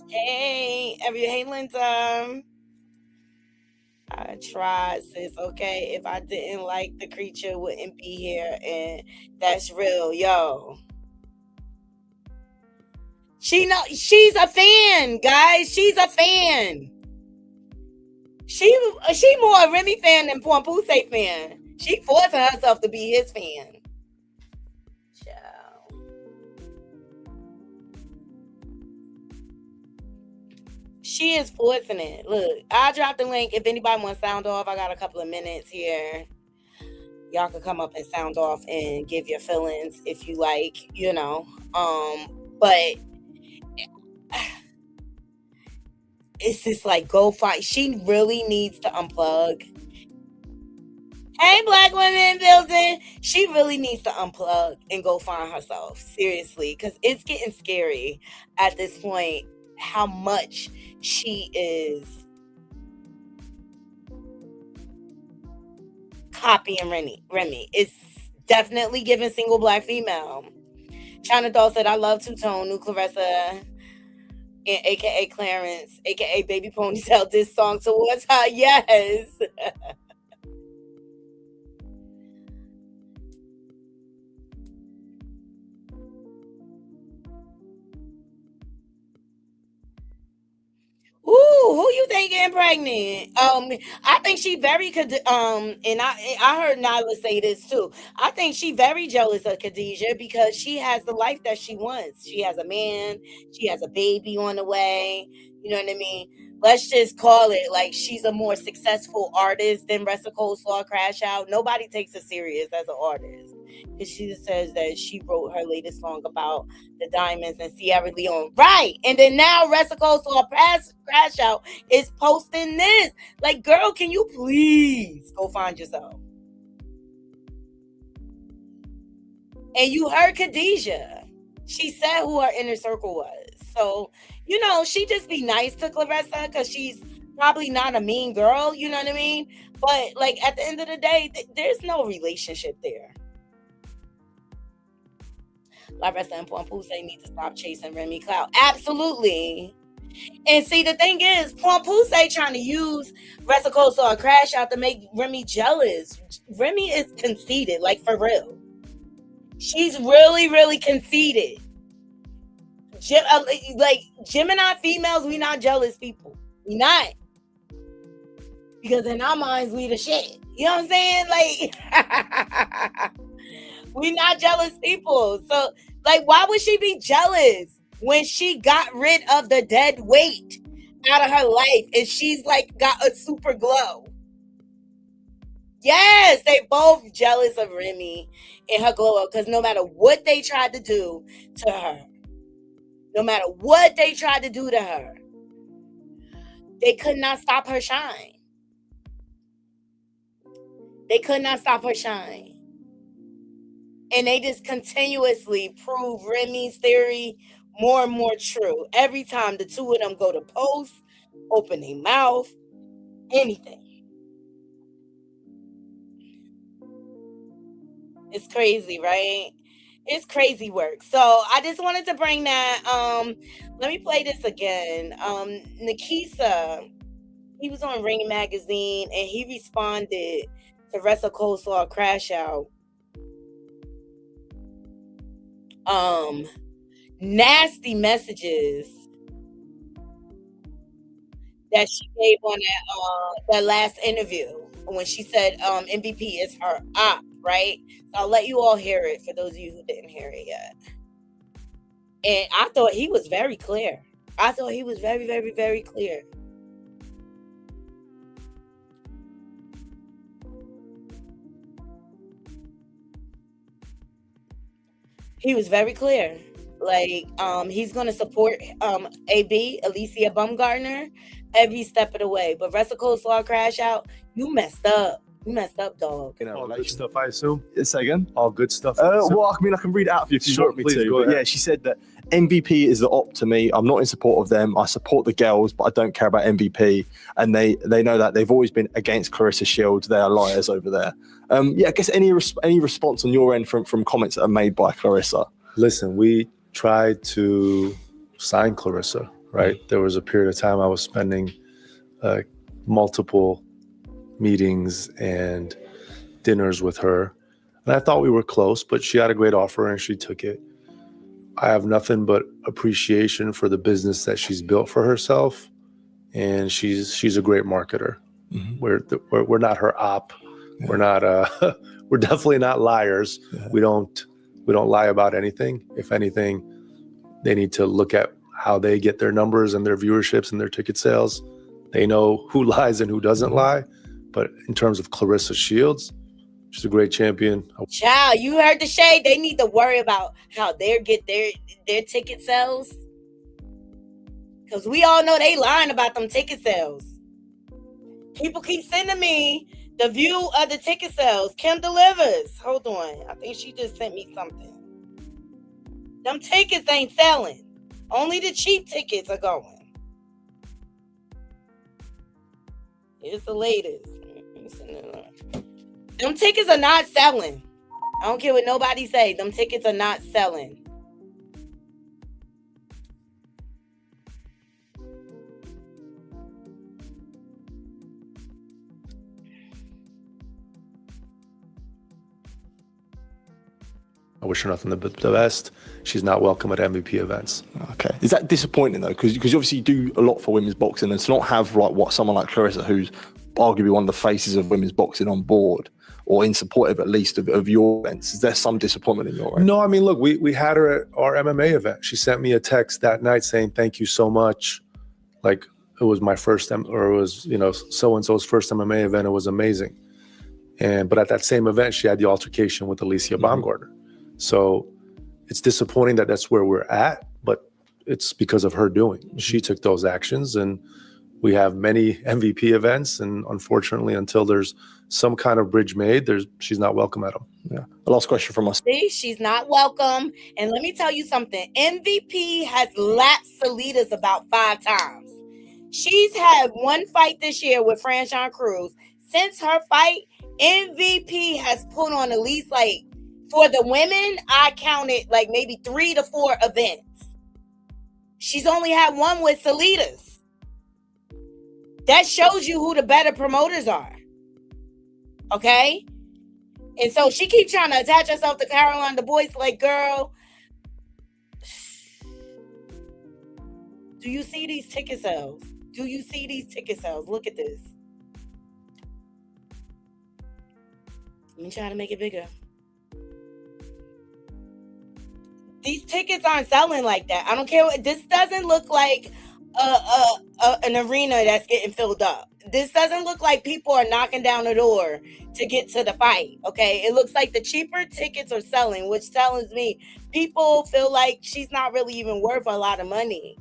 Speaker 1: hey, Linda. I tried, sis, okay? If I didn't like the creature, wouldn't be here, and that's real, yo. She's a fan, guys. She's a fan. She more a Remy fan than Pompuse fan. She forcing herself to be his fan. Ciao. She is forcing it. Look, I'll drop the link if anybody wants to sound off. I got a couple of minutes here. Y'all can come up and sound off and give your feelings if you like, you know. But it's just like, go find. She really needs to unplug. Hey, Black women building. She really needs to unplug and go find herself. Seriously, because it's getting scary at this point how much she is copying Remy. It's definitely giving single Black female. China Doll said, I love Two-Tone, new Claressa, and aka Clarence, aka Baby Ponytail, this song towards her. Yes. Ooh, who you think getting pregnant? I think she very could. And I heard Nyla say this too. I think she very jealous of Khadijah because she has the life that she wants. She has a man. She has a baby on the way. You know what I mean? Let's just call it like she's a more successful artist than Ressa Coleslaw Crash Out. Nobody takes her serious as an artist because she just says that she wrote her latest song about the diamonds and Sierra Leone. Right. And then now Ressa Coleslaw Crash Out is posting this. Like, girl, can you please go find yourself? And you heard Khadijah. She said who her inner circle was. So, you know, she just be nice to Claressa because she's probably not a mean girl, you know what I mean? But, like, at the end of the day, there's no relationship there. Claressa and Pompuse need to stop chasing Remy Clout. Absolutely. And see, the thing is, Pompuse trying to use Ressa Coleslaw and Crash Out to make Remy jealous. Remy is conceited, like, for real. She's really, really conceited. Like, Gemini females, we not jealous people. We not. Because in our minds, we the shit. You know what I'm saying? Like, we not jealous people. So, like, why would she be jealous when she got rid of the dead weight out of her life and she's, like, got a super glow? Yes, they both jealous of Remy and her glow up because no matter what they tried to do to her, they could not stop her shine. They could not stop her shine. And they just continuously prove Remy's theory more and more true. Every time the two of them go to post, open their mouth, anything. It's crazy, right? It's crazy work. So I just wanted to bring that. Let me play this again. Nakisa, he was on Ring Magazine and he responded to Wrestle Coleslaw Crash Out. Nasty messages that she gave on that last interview when she said MVP is her op, right? So I'll let you all hear it for those of you who didn't hear it yet. And I thought he was very clear. I thought he was very, very, very clear. He was very clear. Like, he's going to support AB, Alicia Baumgartner, every step of the way. But Wrestle Coleslaw Crash Out, you messed up. You messed up, dog.
Speaker 3: All good stuff, I assume.
Speaker 2: Say again?
Speaker 3: All good stuff.
Speaker 2: Well, I mean, I can read it out for you if you want me to. But yeah, she said that MVP is the op to me. I'm not in support of them. I support the girls, but I don't care about MVP. And they know that. They've always been against Claressa Sheilds. They are liars over there. Yeah, I guess any response on your end from comments that are made by Claressa?
Speaker 3: Listen, we tried to sign Claressa, right? There was a period of time I was spending multiple meetings and dinners with her. And I thought we were close, but she had a great offer and she took it. I have nothing but appreciation for the business that she's built for herself. And she's a great marketer. Mm-hmm. We're not her op. Yeah. We're not we're definitely not liars. Yeah. We don't lie about anything. If anything, they need to look at how they get their numbers and their viewerships and their ticket sales. They know who lies and who doesn't lie. But in terms of Claressa Sheilds, she's a great champion.
Speaker 1: Child, you heard the shade. They need to worry about how they get their ticket sales. Because we all know they lying about them ticket sales. People keep sending me the view of the ticket sales. Kim delivers. Hold on. I think she just sent me something. Them tickets ain't selling. Only the cheap tickets are going. Here's the latest. Them tickets are not selling. I don't care what nobody say. Them tickets are not selling.
Speaker 3: I wish her nothing but the best. She's not welcome at MVP events.
Speaker 2: Okay. Is that disappointing though? Because obviously you do a lot for women's boxing, and to not have like what someone like Claressa, who's arguably one of the faces of women's boxing, on board or in support of at least of your events. Is there some disappointment in your end?
Speaker 3: No, I mean, look, we had her at our MMA event. She sent me a text that night saying, "Thank you so much." Like it was my first time, or it was, so-and-so's first MMA event. It was amazing. But at that same event, she had the altercation with Alicia Baumgartner. So it's disappointing that that's where we're at, but it's because of her doing. She took those actions, and we have many MVP events, and unfortunately, until there's some kind of bridge made, she's not welcome at them.
Speaker 2: Yeah. The last question from us.
Speaker 1: See, she's not welcome. And let me tell you something. MVP has lapped Salidas about 5 times. She's had one fight this year with Franchon Cruz. Since her fight, MVP has put on at least for the women, I counted maybe 3 to 4 events. She's only had one with Salidas. That shows you who the better promoters are. Okay? And so she keeps trying to attach herself to Caroline Du Bois, girl, do you see these ticket sales? Do you see these ticket sales? Look at this. Let me try to make it bigger. These tickets aren't selling like that. I don't care. This doesn't look like an arena that's getting filled up. This doesn't look like people are knocking down the door to get to the fight. Okay, it looks like the cheaper tickets are selling, which tells me people feel like she's not really even worth a lot of money.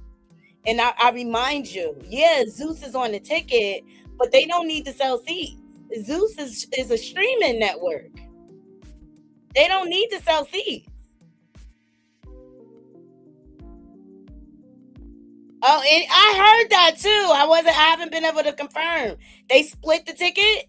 Speaker 1: And I remind you, yeah, Zeus is on the ticket, but they don't need to sell seats. Zeus is a streaming network. They don't need to sell seats. Oh, and I heard that too. I haven't been able to confirm. They split the ticket.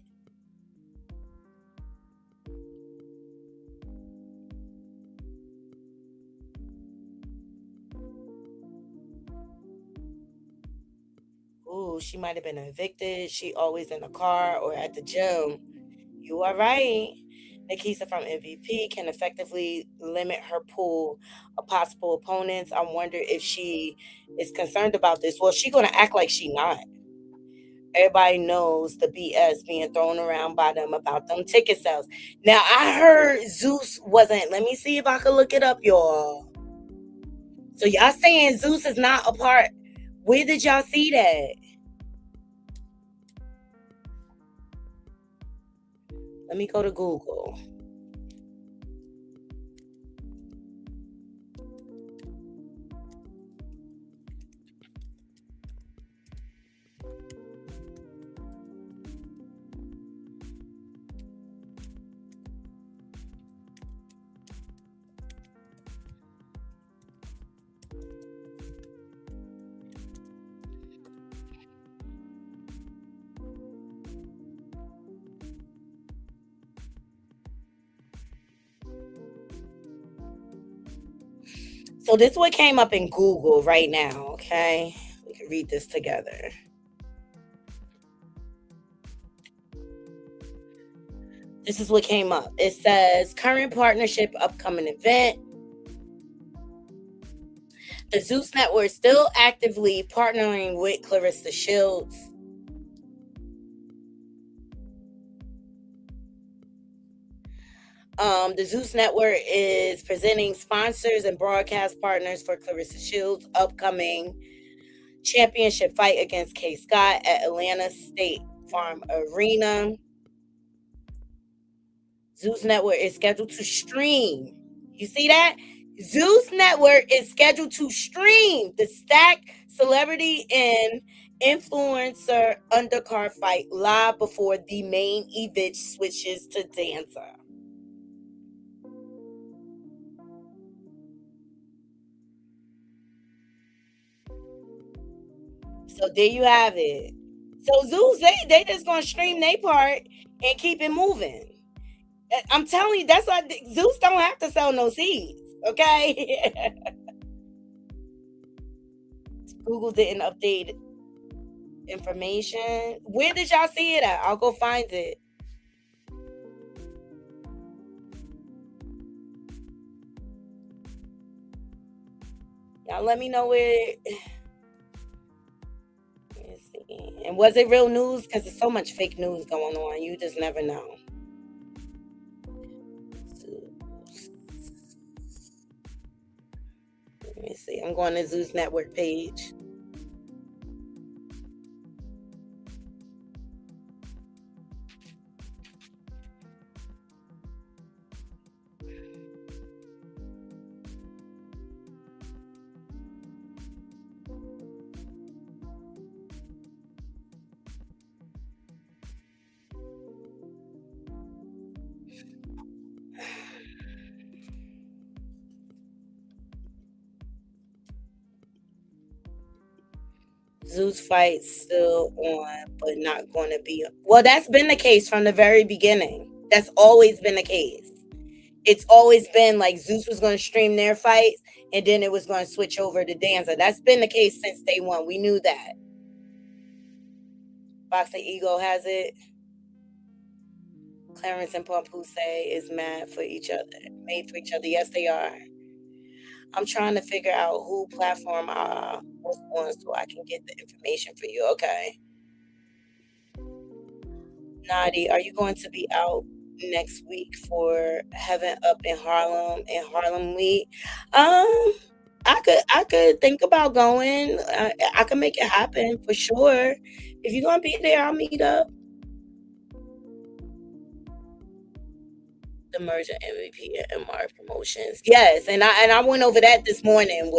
Speaker 1: Ooh, she might have been evicted. She always in the car or at the gym. You are right. Nakisa from MVP can effectively limit her pool of possible opponents. I wonder if she is concerned about this. Well, she's going to act like she not. Everybody knows the BS being thrown around by them about them ticket sales. Now, I heard Zeus wasn't. Let me see if I can look it up, y'all. So y'all saying Zeus is not a part. Where did y'all see that? Let me go to Google. So this is what came up in Google right now, okay? We can read this together. This is what came up. It says, current partnership, upcoming event. The Zeus Network still actively partnering with Claressa Sheilds. The Zeus Network is presenting sponsors and broadcast partners for Claressa Sheilds' upcoming championship fight against K. Scott at Atlanta State Farm Arena. Zeus Network is scheduled to stream. You see that? Zeus Network is scheduled to stream the stacked celebrity and influencer undercard fight live before the main event switches to dancer. So there you have it. So Zeus, they just gonna stream their part and keep it moving. I'm telling you, that's why Zeus don't have to sell no seeds, okay? Google didn't update information. Where did y'all see it at? I'll go find it. Y'all let me know where. Let's see. And was it real news? Because there's so much fake news going on. You just never know. Let me see. I'm going to Zeus Network page. Zeus fights still on, but not going to be. Well, that's been the case from the very beginning. That's always been the case. It's always been like Zeus was going to stream their fights, and then it was going to switch over to Danza. That's been the case since day one. We knew that. Boxing Ego has it. Clarence and Pampu say is mad for each other, made for each other. Yes, they are. I'm trying to figure out who platform I was on so I can get the information for you. Okay. Nadi, are you going to be out next week for Heaven Up in Harlem Week? I could think about going. I could make it happen for sure. If you're gonna be there, I'll meet up. The merger MVP and MR Promotions. Yes, and I went over that this morning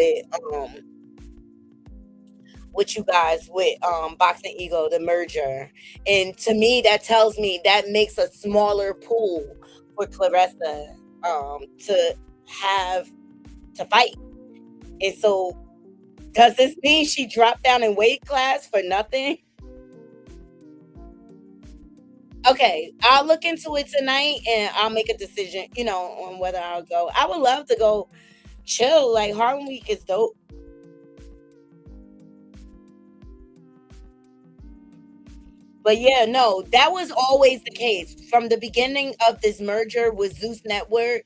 Speaker 1: with you guys with Boxing Ego, the merger. And to me, that tells me that makes a smaller pool for Claressa to have to fight. And so does this mean she dropped down in weight class for nothing? Okay, I'll look into it tonight and I'll make a decision, on whether I'll go. I would love to go chill. Like, Harlem Week is dope. But yeah, no, that was always the case from the beginning of this merger with Zeus Network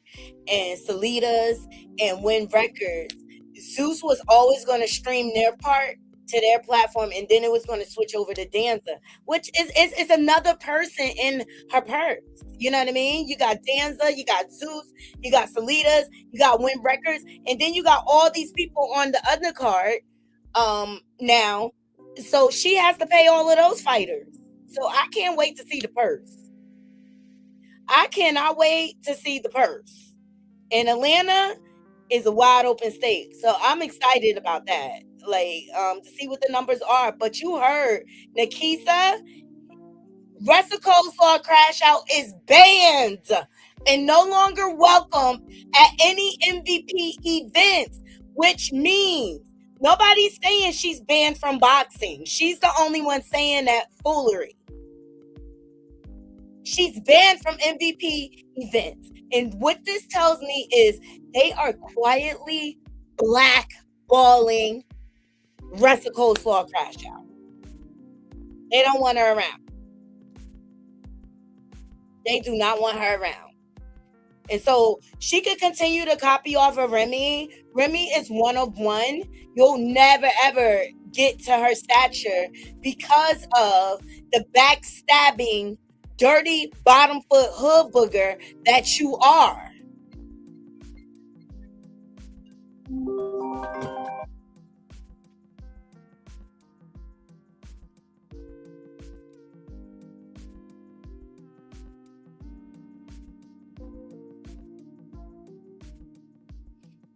Speaker 1: and Salitas and Win Records. Zeus was always going to stream their part to their platform, and then it was going to switch over to Danza, which is another person in her purse. You know what I mean? You got Danza, you got Zeus, you got Salitas, you got Win Records, and then you got all these people on the undercard now. So she has to pay all of those fighters. So I can't wait to see the purse. I cannot wait to see the purse. And Atlanta is a wide open state. So I'm excited about that. Like, to see what the numbers are. But you heard Nakisa, Wrestle Coleslaw Crash Out is banned and no longer welcome at any MVP events, which means nobody's saying she's banned from boxing. She's the only one saying that foolery. She's banned from MVP events. And what this tells me is they are quietly blackballing Wrestle Coleslaw Crash Out. They don't want her around. They do not want her around. And so she could continue to copy off of Remy. Remy is one of one. You'll never, ever get to her stature because of the backstabbing, dirty, bottom foot hood booger that you are.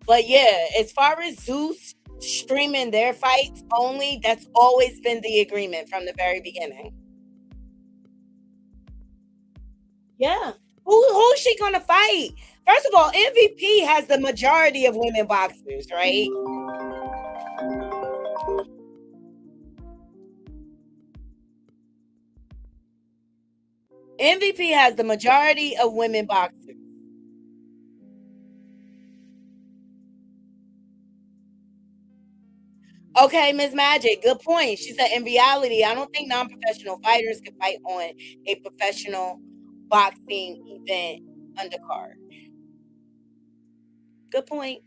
Speaker 1: But yeah, as far as Zeus streaming their fights only, that's always been the agreement from the very beginning. Yeah. Who's she gonna fight? First of all, MVP has the majority of women boxers, right? MVP has the majority of women boxers. Okay, Miss Magic, good point. She said, in reality, I don't think non-professional fighters can fight on a professional boxing event undercard. Good point.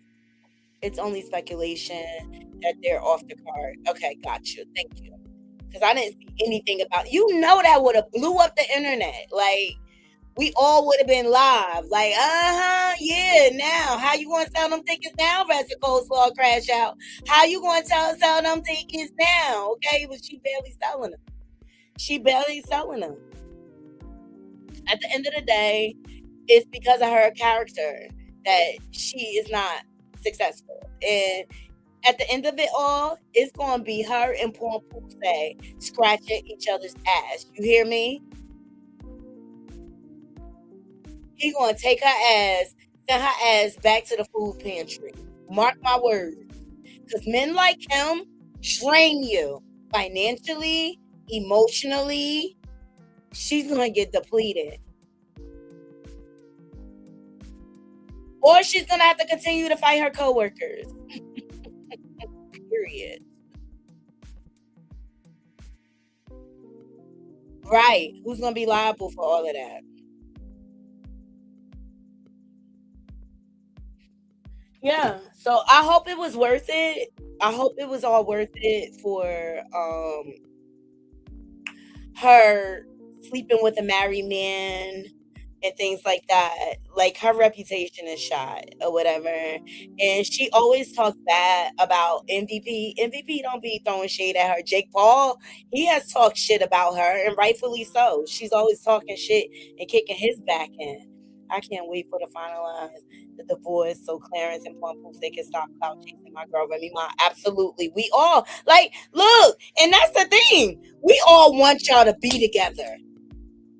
Speaker 1: It's only speculation that they're off the card. Okay, got you. Thank you. Because I didn't see anything about it. You know that would have blew up the internet. Like, we all would have been live. Like, yeah, now. How you going to sell them tickets now, Wrestle Coleslaw Crash Out? How you going to sell them tickets now? Okay, but she barely selling them. She barely selling them. At the end of the day, it's because of her character that she is not successful. And at the end of it all, it's going to be her and Paul Pousse scratching each other's ass. You hear me? He going to take her ass, send her ass back to the food pantry. Mark my words. Because men like him drain you financially, emotionally. She's going to get depleted. Or she's going to have to continue to fight her coworkers. Period. Right. Who's going to be liable for all of that? Yeah. So I hope it was worth it. I hope it was all worth it for her sleeping with a married man and things like that. Like, her reputation is shot or whatever. And she always talks bad about MVP. MVP don't be throwing shade at her. Jake Paul, he has talked shit about her, and rightfully so. She's always talking shit and kicking his back in. I can't wait for the finalize the divorce so Clarence and Papoose they can stop clout chasing my girl Remy Ma. Absolutely. We all look, and that's the thing. We all want y'all to be together.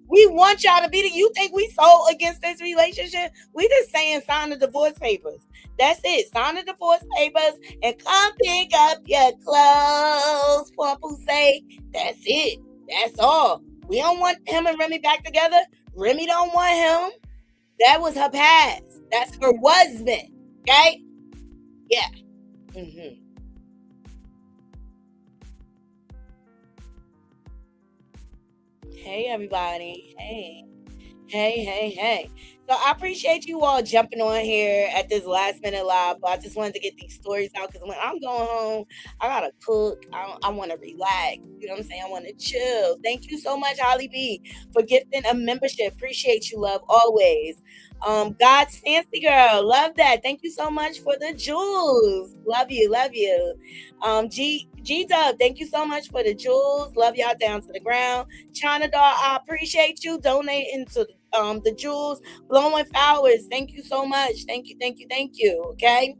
Speaker 1: We want y'all to be together. You think we so against this relationship? We just saying sign the divorce papers. That's it. Sign the divorce papers and come pick up your clothes. Papoose say, that's it. That's all. We don't want him and Remy back together. Remy don't want him. That was her past. That's her husband. Okay? Yeah. Mm-hmm. Hey, everybody. Hey. So I appreciate you all jumping on here at this last minute live, but I just wanted to get these stories out because when I'm going home, I gotta cook. I want to relax. You know what I'm saying? I want to chill. Thank you so much, Holly B, for gifting a membership. Appreciate you, love, always. God's fancy girl, love that. Thank you so much for the jewels. Love you. G Dub, thank you so much for the jewels. Love y'all down to the ground. China Doll, I appreciate you donating to the jewels. Blowing flowers, thank you so much. Thank you. Okay,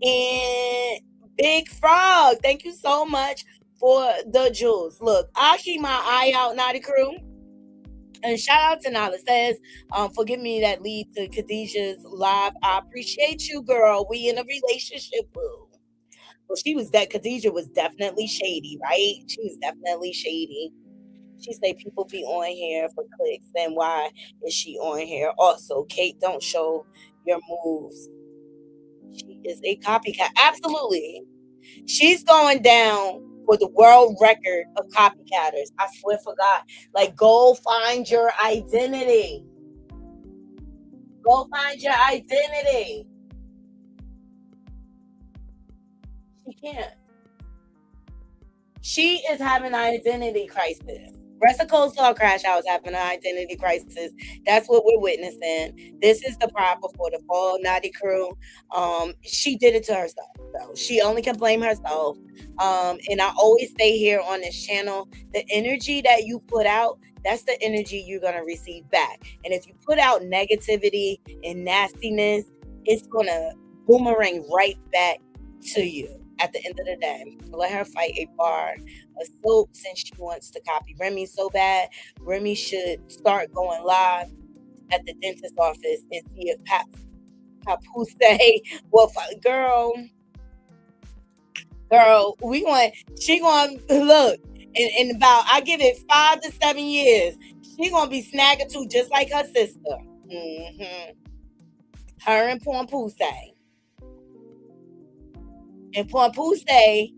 Speaker 1: and Big Frog, thank you so much for the jewels. Look, I'll keep my eye out, Naughty Crew. And shout out to Nala says, for giving me that lead to Khadijah's live. I appreciate you, girl. We in a relationship, boo. Well, Khadijah was definitely shady, right? She was definitely shady. She say people be on here for clicks. Then why is she on here? Also, Kate, don't show your moves. She is a copycat. Absolutely. She's going down for the world record of copycatters. I swear for God. Like, go find your identity. Go find your identity. She can't. She is having an identity crisis. Rest of Cold Star Crash House having an identity crisis. That's what we're witnessing. This is the prop before the fall, Naughty Crew. She did it to herself. So she only can blame herself. And I always say here on this channel, the energy that you put out, that's the energy you're going to receive back. And if you put out negativity and nastiness, it's going to boomerang right back to you. At the end of the day, let her fight a bar of soap since she wants to copy Remy so bad. Remy should start going live at the dentist's office and see if Papoose say, well, girl, she going to look in about, I give it 5 to 7 years, she going to be snagging too, just like her sister. Mm-hmm. Her and Papoose. And Papoose say,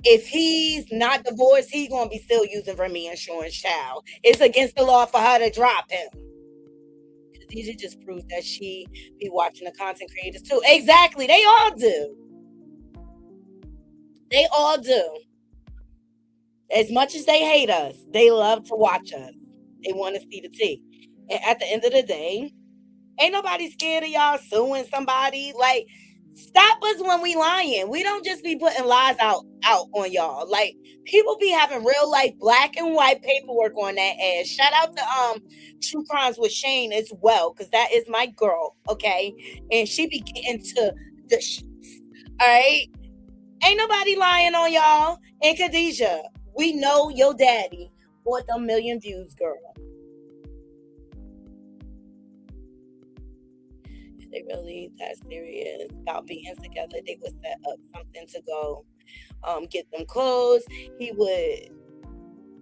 Speaker 1: if he's not divorced, he's going to be still using Remy insurance child. It's against the law for her to drop him. These are just proof that she be watching the content creators too. Exactly. They all do. As much as they hate us, they love to watch us. They want to see the tea. And at the end of the day, ain't nobody scared of y'all suing somebody. Like, stop us when we lying. We don't just be putting lies out on y'all. Like, people be having real life black and white paperwork on that ass. Shout out to True Crimes with Shane as well, because that is my girl, okay? And she be getting to the shits. All right? Ain't nobody lying on y'all. And Khadijah, we know your daddy bought them 1 million views, girl. They really that serious about being together, they would set up something to go get them clothes. He would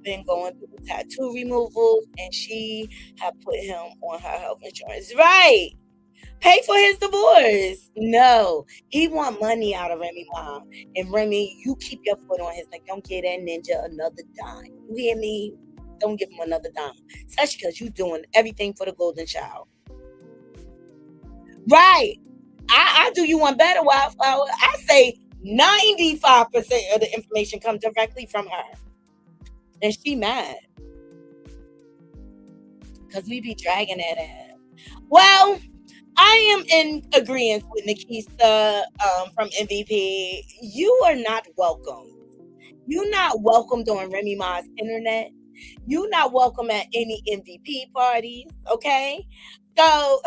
Speaker 1: been going through tattoo removals, and she had put him on her health insurance. Right. Pay for his divorce. No. He want money out of Remy mom. And Remy, you keep your foot on his neck. Don't give that ninja another dime. You hear me? Don't give him another dime. Especially because you doing everything for the golden child. Right. I do you one better, Wildflower. I say 95% of the information comes directly from her. And she mad. Because we be dragging that ass. Well, I am in agreement with Nakisa from MVP. You are not welcome. You're not welcomed on Remy Ma's internet. You not welcome at any MVP parties, okay? So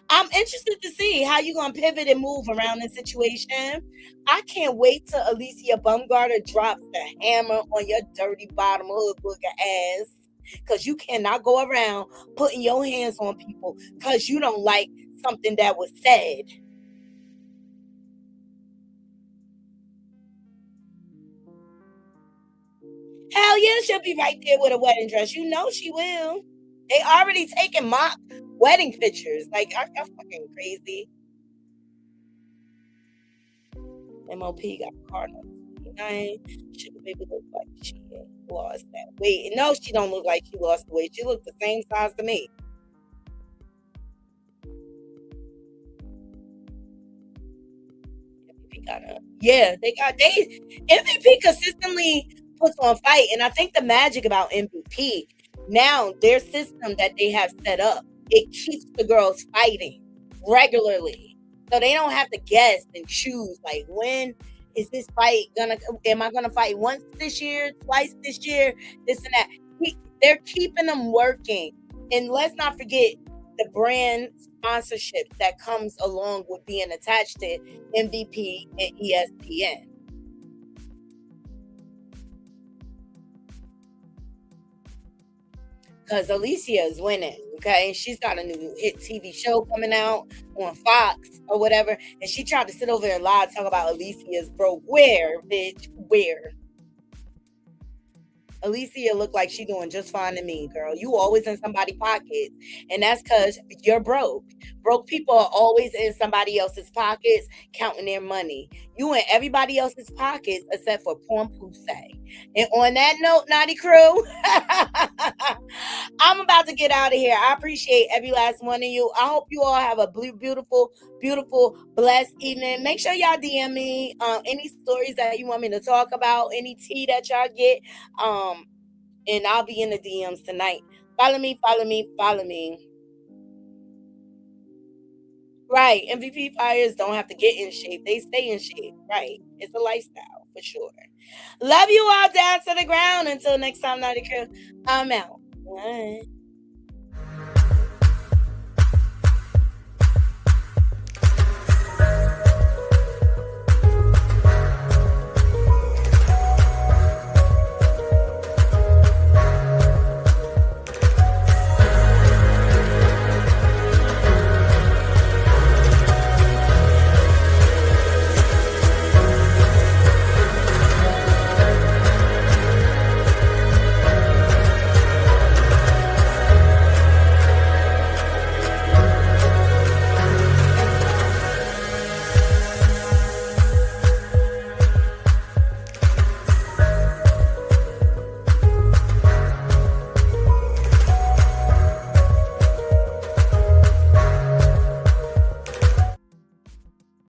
Speaker 1: I'm interested to see how you're going to pivot and move around this situation. I can't wait till Alicia Baumgartner drops the hammer on your dirty bottom hood booger ass, because you cannot go around putting your hands on people because you don't like something that was said. Hell yeah, she'll be right there with a wedding dress. You know she will. They already taking mock wedding pictures. Like, are y'all fucking crazy? MOP got Cardinal. Should the baby look like she lost that weight? No, she don't look like she lost the weight. She looked the same size to me. MVP consistently puts on fight, and I think the magic about MVP now, their system that they have set up, it keeps the girls fighting regularly, so they don't have to guess and choose like, when is this fight am I gonna fight once this year, twice this year, this and that. They're keeping them working. And let's not forget the brand sponsorship that comes along with being attached to MVP and ESPN. Because Alicia is winning, okay? She's got a new hit TV show coming out on Fox or whatever, and she tried to sit over there and lie, talk about Alicia's broke. Where, bitch? Where? Alicia look like she doing just fine to me, girl. You always in somebody's pockets, and that's because you're broke. Broke people are always in somebody else's pockets, counting their money. You in everybody else's pockets except for Porn Poussey. And on that note, Naughty Crew, I'm about to get out of here. I appreciate every last one of you. I hope you all have a beautiful, beautiful, blessed evening. Make sure y'all DM me any stories that you want me to talk about, any tea that y'all get, and I'll be in the DMs tonight. Follow me. Right. MVP fires don't have to get in shape. They stay in shape. Right. It's a lifestyle for sure. Love you all down to the ground. Until next time, Naughty Crew, I'm out. Bye.